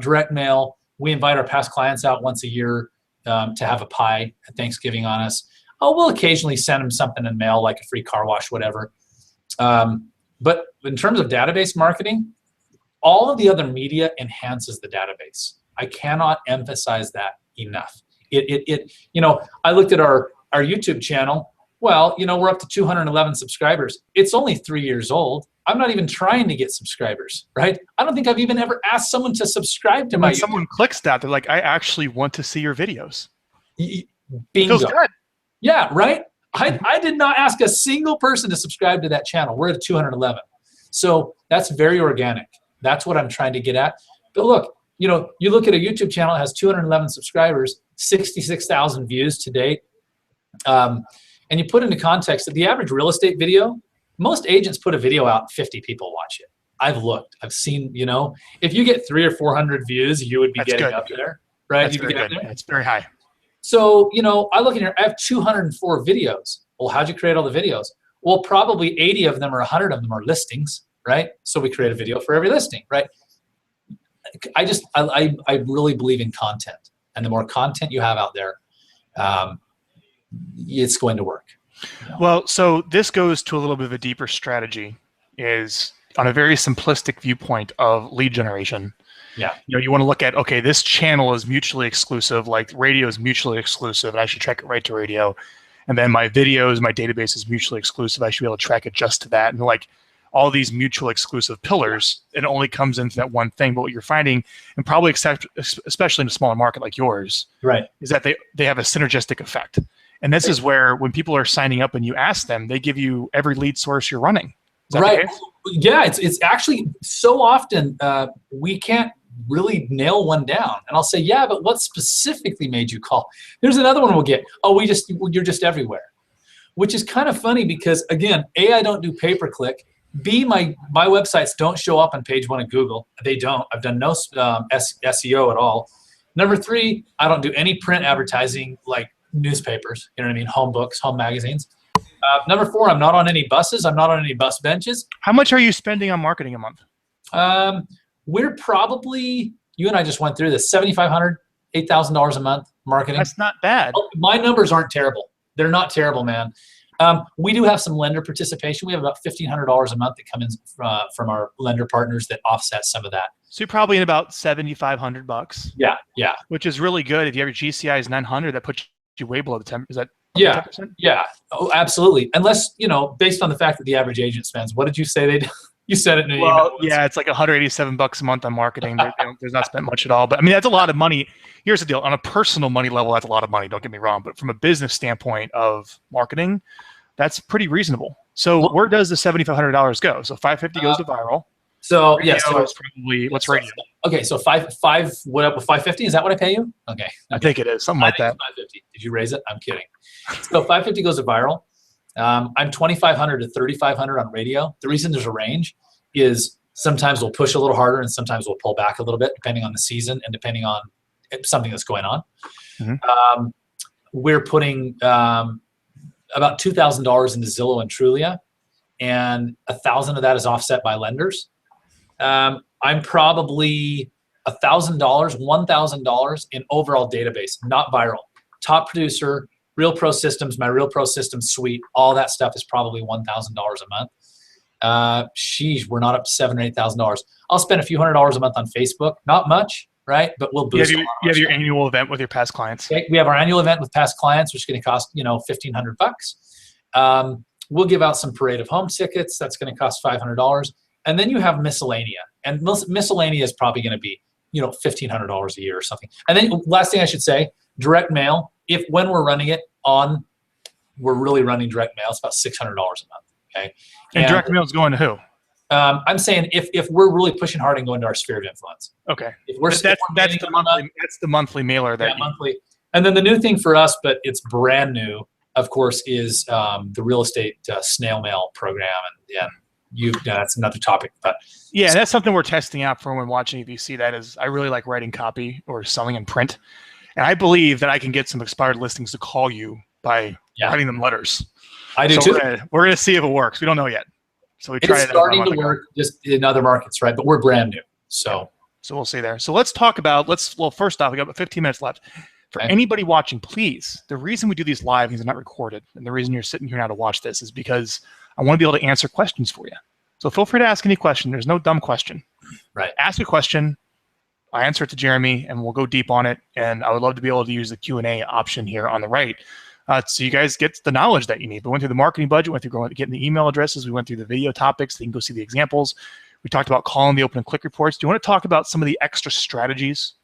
direct mail. We invite our past clients out once a year to have a pie at Thanksgiving on us. Oh, we'll occasionally send them something in mail like a free car wash, whatever. But in terms of database marketing, all of the other media enhances the database. I cannot emphasize that enough. I looked at our YouTube channel. Well, we're up to 211 subscribers. It's only 3 years old. I'm not even trying to get subscribers, right? I don't think I've even ever asked someone to subscribe to my YouTube. Someone clicks that, they're like, I actually want to see your videos. Bingo. Feels good. Yeah, right? I did not ask a single person to subscribe to that channel. We're at 211. So that's very organic. That's what I'm trying to get at. But look, you look at a YouTube channel that has 211 subscribers, 66,000 views to date. And you put into context that the average real estate video, most agents put a video out and 50 people watch it. I've looked, I've seen, if you get 300 or 400 views, you would be getting up there, right? That's very good. It's very high. So, I look in here, I have 204 videos. Well, how'd you create all the videos? Well, probably 80 of them or 100 of them are listings, right? So we create a video for every listing, right? I really believe in content. And the more content you have out there, it's going to work. Well, so this goes to a little bit of a deeper strategy, is on a very simplistic viewpoint of lead generation. Yeah. You want to look at, okay, this channel is mutually exclusive, like radio is mutually exclusive, and I should track it right to radio. And then my videos, my database is mutually exclusive. I should be able to track it just to that. And like all these mutual exclusive pillars, it only comes into that one thing. But what you're finding, and probably especially in a smaller market like yours, right, is that they have a synergistic effect. And this is where when people are signing up and you ask them, they give you every lead source you're running. Is that right. the case? Yeah, it's actually so often we can't really nail one down. And I'll say, yeah, but what specifically made you call? There's another one we'll get. Oh, you're just everywhere, which is kind of funny because, again, A, I don't do pay-per-click. B, my websites don't show up on page 1 of Google. They don't. I've done no SEO at all. Number 3, I don't do any print advertising like newspapers, you know what I mean? Home books, home magazines. Number 4, I'm not on any buses. I'm not on any bus benches. How much are you spending on marketing a month? We're probably, you and I just went through this, $7,500, $8,000 a month marketing. That's not bad. My numbers aren't terrible. They're not terrible, man. We do have some lender participation. We have about $1,500 a month that come in from our lender partners that offset some of that. So you're probably in about $7,500. Yeah. Which is really good. If you have your GCI is 900, that puts you way below the 10. Is that? Yeah. 10%? Yeah. Oh, absolutely. Unless, based on the fact that the average agent spends, what did you say they do? You said it in an email. Yeah, it's like $187 a month on marketing. There's not spent much at all. But I mean, that's a lot of money. Here's the deal. On a personal money level, that's a lot of money. Don't get me wrong. But from a business standpoint of marketing, that's pretty reasonable. So where does the $7,500 go? So $550 goes to viral. So radio yeah, so is probably what's radio? Okay, so five. What up with $550? Is that what I pay you? Okay, I think it is something like that. $550. Did you raise it? I'm kidding. So $550 goes to viral. I'm $2,500 to $3,500 on radio. The reason there's a range is sometimes we'll push a little harder and sometimes we'll pull back a little bit depending on the season and depending on something that's going on. Mm-hmm. We're putting about $2,000 into Zillow and Trulia, and $1,000 of that is offset by lenders. I'm probably $1,000, $1,000 in overall database, not viral. Top producer, Real Pro Systems, my Real Pro Systems suite, all that stuff is probably $1,000 a month. Sheesh, we're not up to $7,000 or $8,000. I'll spend a few $100s a month on Facebook. Not much, right? But we'll boost. You have your annual event with your past clients. Okay, we have our annual event with past clients, which is going to cost $1,500. We'll give out some Parade of Home tickets. That's going to cost $500. And then you have miscellanea, and miscellanea is probably going to be $1,500 a year or something. And then last thing I should say, direct mail. When we're running it on, we're really running direct mail. It's about $600 a month. Okay. And direct mail is going to who? I'm saying if we're really pushing hard and going to our sphere of influence. Okay. If that's the monthly mailer that monthly. And then the new thing for us, but it's brand new, of course, is the real estate snail mail program, and that's another topic. But yeah, that's something we're testing out for when watching. If you see that, is I really like writing copy or selling in print, and I believe that I can get some expired listings to call you by writing them letters. I do too. We're gonna see if it works. We don't know yet. So we tried it. It's starting to work just in other markets, right? But we're brand new. So we'll see there. So let's talk about, first off, we got about 15 minutes left. For anybody watching, please, the reason we do these live, these are not recorded, and the reason you're sitting here now to watch this is because I want to be able to answer questions for you. So feel free to ask any question. There's no dumb question. Right. Ask a question. I answer it to Jeremy, and we'll go deep on it. And I would love to be able to use the Q&A option here on the right. So you guys get the knowledge that you need. We went through the marketing budget, went through getting the email addresses, we went through the video topics, so you can go see the examples. We talked about calling the open and click reports. Do you want to talk about some of the extra strategies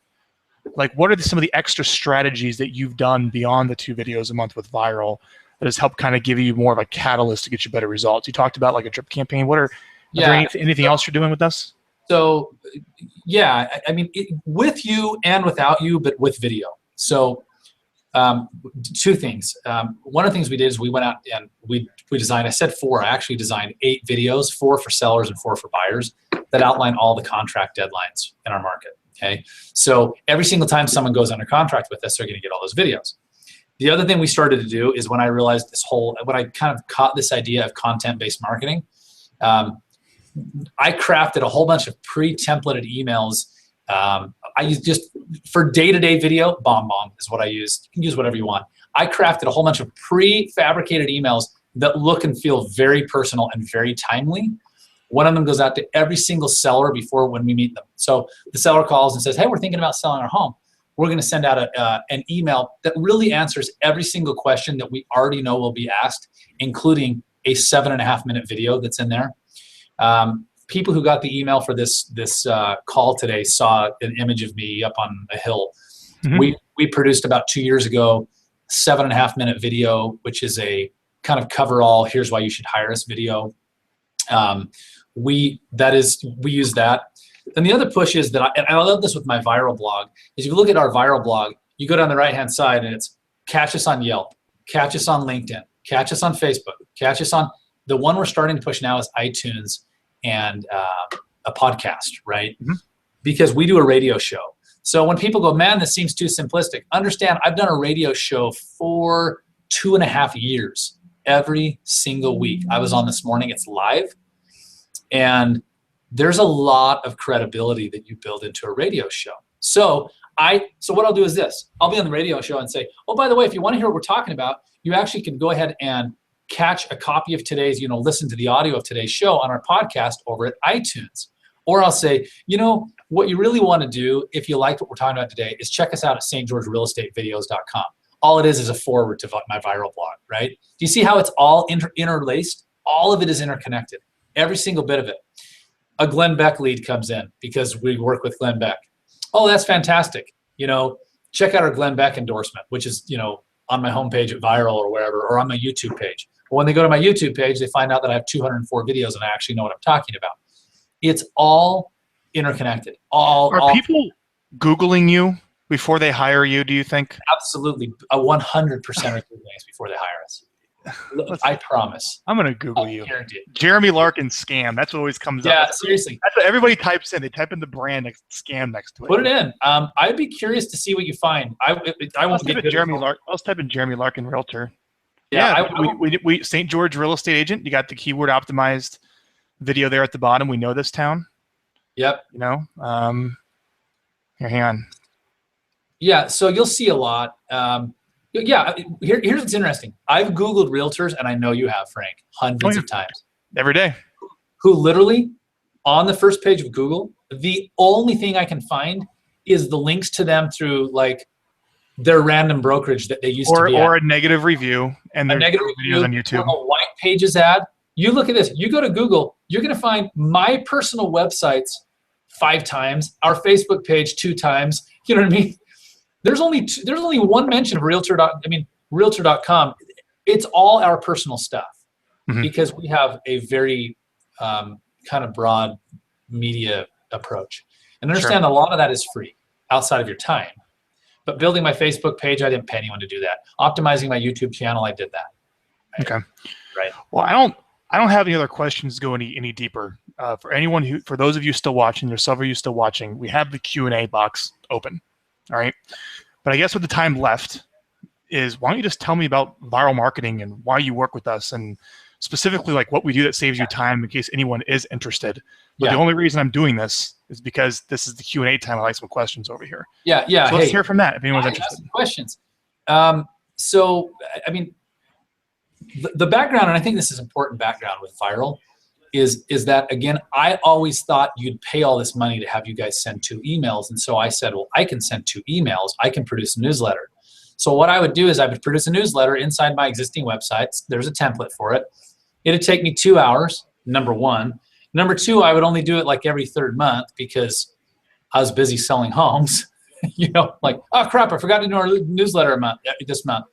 like what are some of the extra strategies that you've done beyond the 2 videos a month with viral that has helped kind of give you more of a catalyst to get you better results? You talked about like a drip campaign. Are there anything else you're doing with us? So yeah, I mean, with you and without you, but with video. So 2 things. One of the things we did is we went out and we designed, I said 4, I actually designed 8 videos, 4 for sellers and 4 for buyers, that outline all the contract deadlines in our market. Okay, so every single time someone goes under contract with us, they're going to get all those videos. The other thing we started to do is when I realized when I kind of caught this idea of content-based marketing, I crafted a whole bunch of pre-templated emails. I use just for day-to-day video, bomb is what I use. You can use whatever you want. I crafted a whole bunch of pre-fabricated emails that look and feel very personal and very timely. One of them goes out to every single seller before when we meet them. So the seller calls and says, hey, we're thinking about selling our home. We're going to send out an email that really answers every single question that we already know will be asked, including a 7.5-minute video that's in there. People who got the email for this call today saw an image of me up on a hill. Mm-hmm. We produced about 2 years ago 7.5-minute video, which is a kind of cover-all, here's why you should hire us video. We use that. And the other push is that, and I love this with my viral blog, is if you look at our viral blog, you go down the right-hand side and it's catch us on Yelp, catch us on LinkedIn, catch us on Facebook, catch us on, the one we're starting to push now is iTunes and a podcast, right? Mm-hmm. Because we do a radio show. So when people go, man, this seems too simplistic, understand I've done a radio show for 2.5 years, every single week. I was on this morning, it's live. And there's a lot of credibility that you build into a radio show. So what I'll do is this. I'll be on the radio show and say, oh, by the way, if you want to hear what we're talking about, you actually can go ahead and catch a copy of today's, listen to the audio of today's show on our podcast over at iTunes. Or I'll say, what you really want to do if you liked what we're talking about today is check us out at stgeorgerealestatevideos.com. All it is a forward to my viral blog, right? Do you see how it's all interlaced? All of it is interconnected. Every single bit of it. A Glenn Beck lead comes in because we work with Glenn Beck. Oh, that's fantastic. Check out our Glenn Beck endorsement, which is, on my homepage at Viral or wherever, or on my YouTube page. But when they go to my YouTube page, they find out that I have 204 videos and I actually know what I'm talking about. It's all interconnected. Are people Googling you before they hire you, do you think? Absolutely. 100% are Googling us before they hire us. I promise. I'm going to Google you. Jeremy Larkin scam. That's what always comes up. Yeah, seriously. That's what everybody types in. They type in the brand scam next to it. Put it in. I'd be curious to see what you find. I won't get Jeremy Larkin. Let's type in Jeremy Larkin Realtor. Yeah, we St. George real estate agent. You got the keyword optimized video there at the bottom. We know this town. Yep. Here, hang on. Yeah, so you'll see a lot. Yeah, here's what's interesting. I've Googled realtors, and I know you have, Frank, hundreds of times. Every day. Who literally, on the first page of Google, the only thing I can find is the links to them through, like, their random brokerage that they used to be or at. A negative review, and there's videos on YouTube. Or a White Pages ad. You look at this. You go to Google, you're going to find my personal websites 5 times, our Facebook page 2 times. You know what I mean? There's only one mention of Realtor.com. It's all our personal stuff because we have a very kind of broad media approach. And understand a lot of that is free outside of your time. But building my Facebook page, I didn't pay anyone to do that. Optimizing my YouTube channel, I did that. Right? Okay. Right. Well, I don't have any other questions to go any deeper. For those of you still watching, there's several of you still watching, we have the Q&A box open. All right. But I guess with the time left is, why don't you just tell me about viral marketing and why you work with us, and specifically like what we do that saves you time in case anyone is interested. But the only reason I'm doing this is because this is the Q&A time. I like some questions over here. Yeah. So let's hear from that if anyone's interested. Questions. So, I mean, the background, and I think this is important background with viral, is that, again, I always thought you'd pay all this money to have you guys send 2 emails. And so I said, well, I can send 2 emails. I can produce a newsletter. So what I would do is I would produce a newsletter inside my existing websites. There's a template for it. It'd take me 2 hours, number one. Number two, I would only do it like every 3rd month because I was busy selling homes. Like, oh crap, I forgot to do our newsletter this month.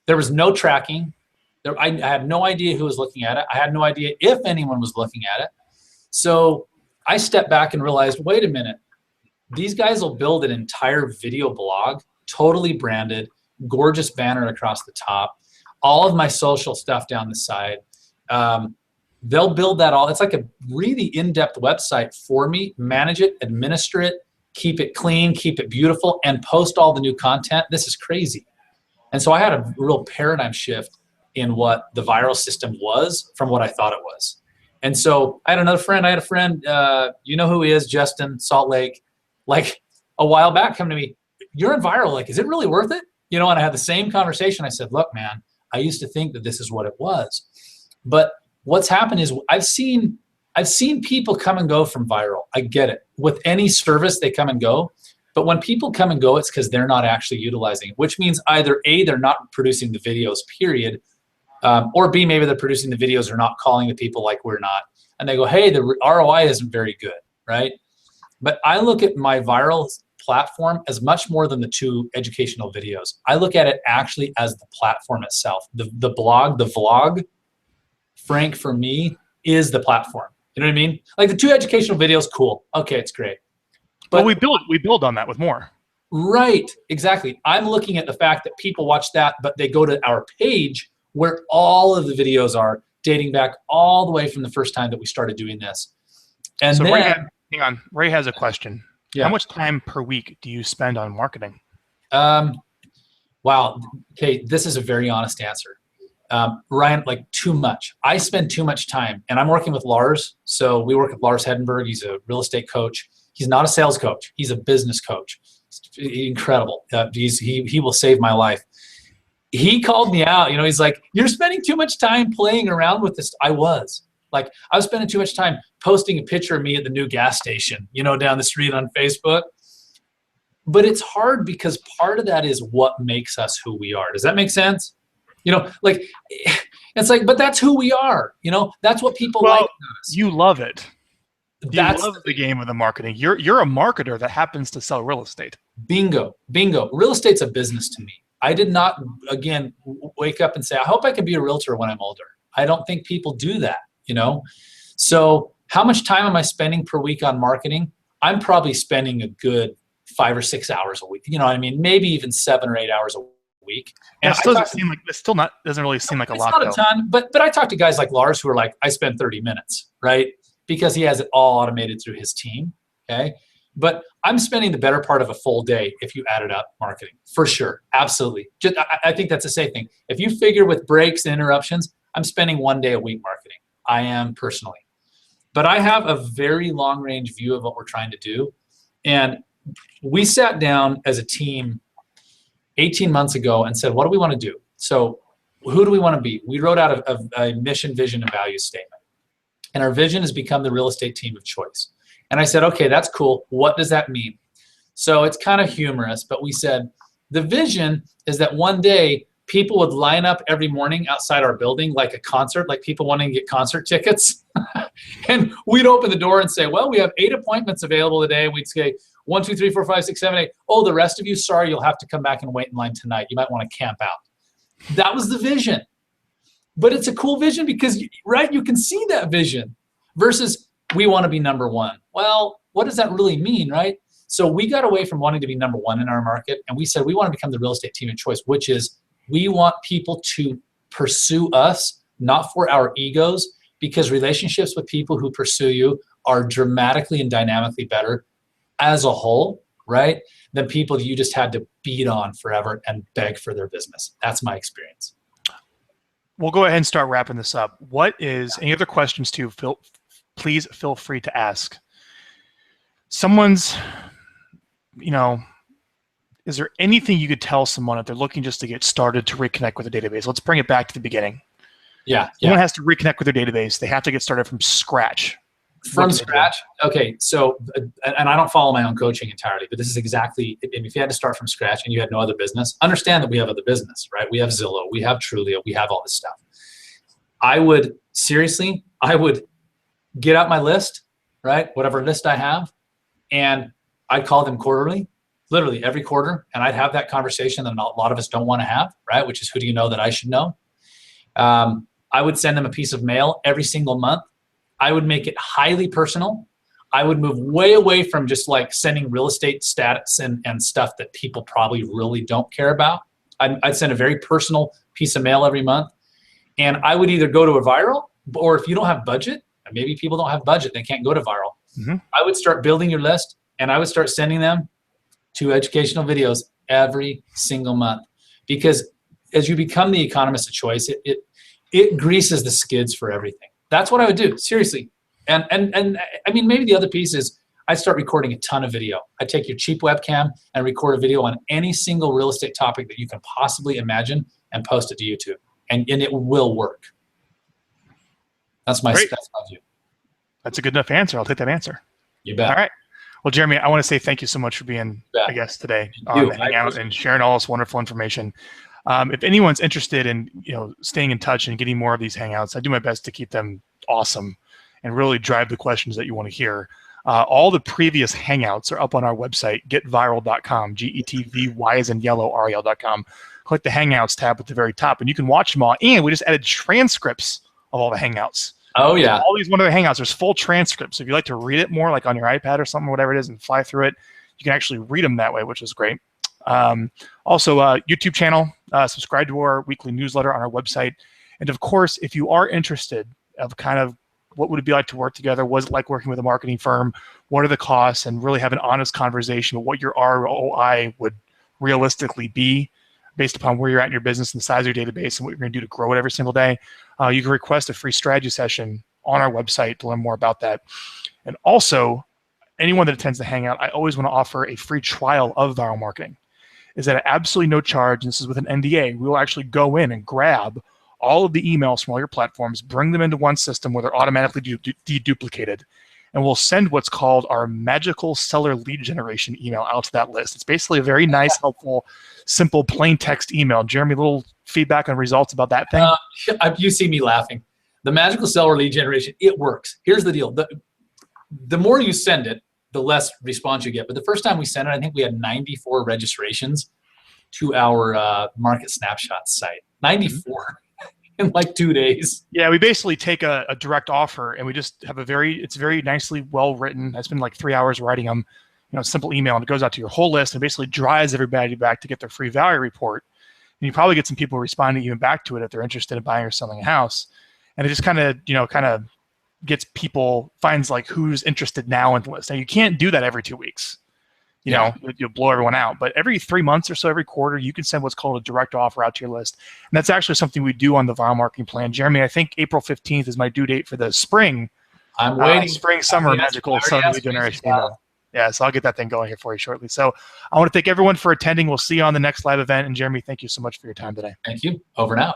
There was no tracking. I had no idea who was looking at it. I had no idea if anyone was looking at it. So I stepped back and realized, wait a minute, these guys will build an entire video blog, totally branded, gorgeous banner across the top, all of my social stuff down the side. They'll build that all. It's like a really in-depth website for me, manage it, administer it, keep it clean, keep it beautiful, and post all the new content. This is crazy. And so I had a real paradigm shift in what the viral system was from what I thought it was. And so I had a friend, you know who he is, Justin, Salt Lake, like a while back come to me, you're in viral, like, is it really worth it? And I had the same conversation. I said, look, man, I used to think that this is what it was. But what's happened is I've seen people come and go from viral. I get it. With any service, they come and go. But when people come and go, it's because they're not actually utilizing it, which means either A, they're not producing the videos, period, or B, maybe they're producing the videos or not calling the people like we're not. And they go, hey, the ROI isn't very good, right? But I look at my viral platform as much more than the 2 educational videos. I look at it actually as the platform itself. The blog, the vlog, Frank, for me, is the platform. You know what I mean? Like the 2 educational videos, cool. Okay, it's great. But we build on that with more. Right, exactly. I'm looking at the fact that people watch that, but they go to our page where all of the videos are dating back all the way from the first time that we started doing this. And so then, hang on, Ray has a question. Yeah. How much time per week do you spend on marketing? Wow. Okay, this is a very honest answer. Ryan, like too much. I spend too much time, and I'm working with Lars. So we work with Lars Hedenberg. He's a real estate coach. He's not a sales coach. He's a business coach. Incredible. He will save my life. He called me out. He's like, you're spending too much time playing around with this. I was spending too much time posting a picture of me at the new gas station, down the street on Facebook. But it's hard because part of that is what makes us who we are. Does that make sense? Like it's like, but that's who we are. That's what people like. You love it. You love the game of the marketing. You're a marketer that happens to sell real estate. Bingo. Real estate's a business to me. I did not, again, wake up and say, I hope I can be a realtor when I'm older. I don't think people do that, So how much time am I spending per week on marketing? I'm probably spending a good 5 or 6 hours a week. You know what I mean? Maybe even 7 or 8 hours a week. And it doesn't really seem like a lot. It's not a ton, but I talk to guys like Lars who are like, I spend 30 minutes, right? Because he has it all automated through his team. Okay. But I'm spending the better part of a full day if you added up marketing, for sure. Absolutely. I think that's a safe thing. If you figure with breaks and interruptions, I'm spending 1 day a week marketing. I am personally. But I have a very long range view of what we're trying to do. And we sat down as a team 18 months ago and said, what do we want to do? So who do we want to be? We wrote out a mission, vision, and value statement. And our vision has become the real estate team of choice. And I said, okay, that's cool. What does that mean? So it's kind of humorous, but we said the vision is that one day people would line up every morning outside our building like a concert, like people wanting to get concert tickets. And we'd open the door and say, well, we have 8 appointments available today. And we'd say 1, 2, 3, 4, 5, 6, 7, 8. Oh, the rest of you, sorry, you'll have to come back and wait in line tonight. You might want to camp out. That was the vision. But it's a cool vision because, right, you can see that vision versus we want to be number one. Well, what does that really mean, right? So we got away from wanting to be number one in our market, and we said we want to become the real estate team of choice, which is we want people to pursue us, not for our egos, because relationships with people who pursue you are dramatically and dynamically better as a whole, right, than people you just had to beat on forever and beg for their business. That's my experience. We'll go ahead and start wrapping this up. Any other questions too? Please feel free to ask. Someone's, is there anything you could tell someone if they're looking just to get started to reconnect with a database? Let's bring it back to the beginning. Yeah. Someone has to reconnect with their database. They have to get started from scratch. From scratch? Okay, so, and I don't follow my own coaching entirely, but this is exactly, if you had to start from scratch and you had no other business, understand that we have other business, right? We have Zillow, we have Trulia, we have all this stuff. I would get out my list, right? Whatever list I have, and I'd call them quarterly literally every quarter, and I'd have that conversation that a lot of us don't want to have, right? Which is, who do you know that I should know? I would send them a piece of mail every single month. I would make it highly personal. I would move way away from just like sending real estate stats and stuff that people probably really don't care about. I'd send a very personal piece of mail every month. And I would either go to a viral, or if you don't have budget, and maybe people don't have budget, they can't go to viral. I would start building your list, and I would start sending them to educational videos every single month. Because as you become the economist of choice, it greases the skids for everything. That's what I would do, seriously. And I mean, maybe the other piece is I'd start recording a ton of video. I'd take your cheap webcam and record a video on any single real estate topic that you can possibly imagine and post it to YouTube. And it will work. That's my view. That's a good enough answer. I'll take that answer. You bet. All right. Well, Jeremy, I want to say thank you so much for being a guest today on the Hangout and sharing all this wonderful information. If anyone's interested in staying in touch and getting more of these Hangouts, I do my best to keep them awesome and really drive the questions that you want to hear. All the previous Hangouts are up on our website, getvyral.com, GETVY as in yellow, REL.com. Click the Hangouts tab at the very top, and you can watch them all. And we just added transcripts of all the Hangouts. Oh, yeah. All these wonderful Hangouts, there's full transcripts. So if you like to read it more, like on your iPad or something, whatever it is, and fly through it, you can actually read them that way, which is great. Also, YouTube channel, subscribe to our weekly newsletter on our website. And of course, if you are interested of kind of what would it be like to work together, what is it like working with a marketing firm, what are the costs, and really have an honest conversation about what your ROI would realistically be based upon where you're at in your business and the size of your database and what you're going to do to grow it every single day, you can request a free strategy session on our website to learn more about that. And also, anyone that attends the Hangout, I always want to offer a free trial of viral marketing. Is that at absolutely no charge, and this is with an NDA, we will actually go in and grab all of the emails from all your platforms, bring them into one system where they're automatically deduplicated, and we'll send what's called our magical seller lead generation email out to that list. It's basically a very nice, helpful, simple, plain text email. Jeremy, a little feedback on results about that thing? You see me laughing. The magical seller lead generation, it works. Here's the deal. The more you send it, the less response you get. But the first time we sent it, I think we had 94 registrations to our market snapshot site. 94 in like 2 days. Yeah, we basically take a direct offer, and we just have it's very nicely well written. I spend like 3 hours writing them, simple email, and it goes out to your whole list and basically drives everybody back to get their free value report. And you probably get some people responding even back to it if they're interested in buying or selling a house. And it just kind of gets people, finds like who's interested now in the list. Now you can't do that every 2 weeks. You'll blow everyone out. But every 3 months or so, every quarter, you can send what's called a direct offer out to your list. And that's actually something we do on the Viral Marketing Plan. Jeremy, I think April 15th is my due date for the spring. I'm waiting. Summer magical seller lead generation email. Yeah, so I'll get that thing going here for you shortly. So I want to thank everyone for attending. We'll see you on the next live event. And Jeremy, thank you so much for your time today. Thank you. Over and out.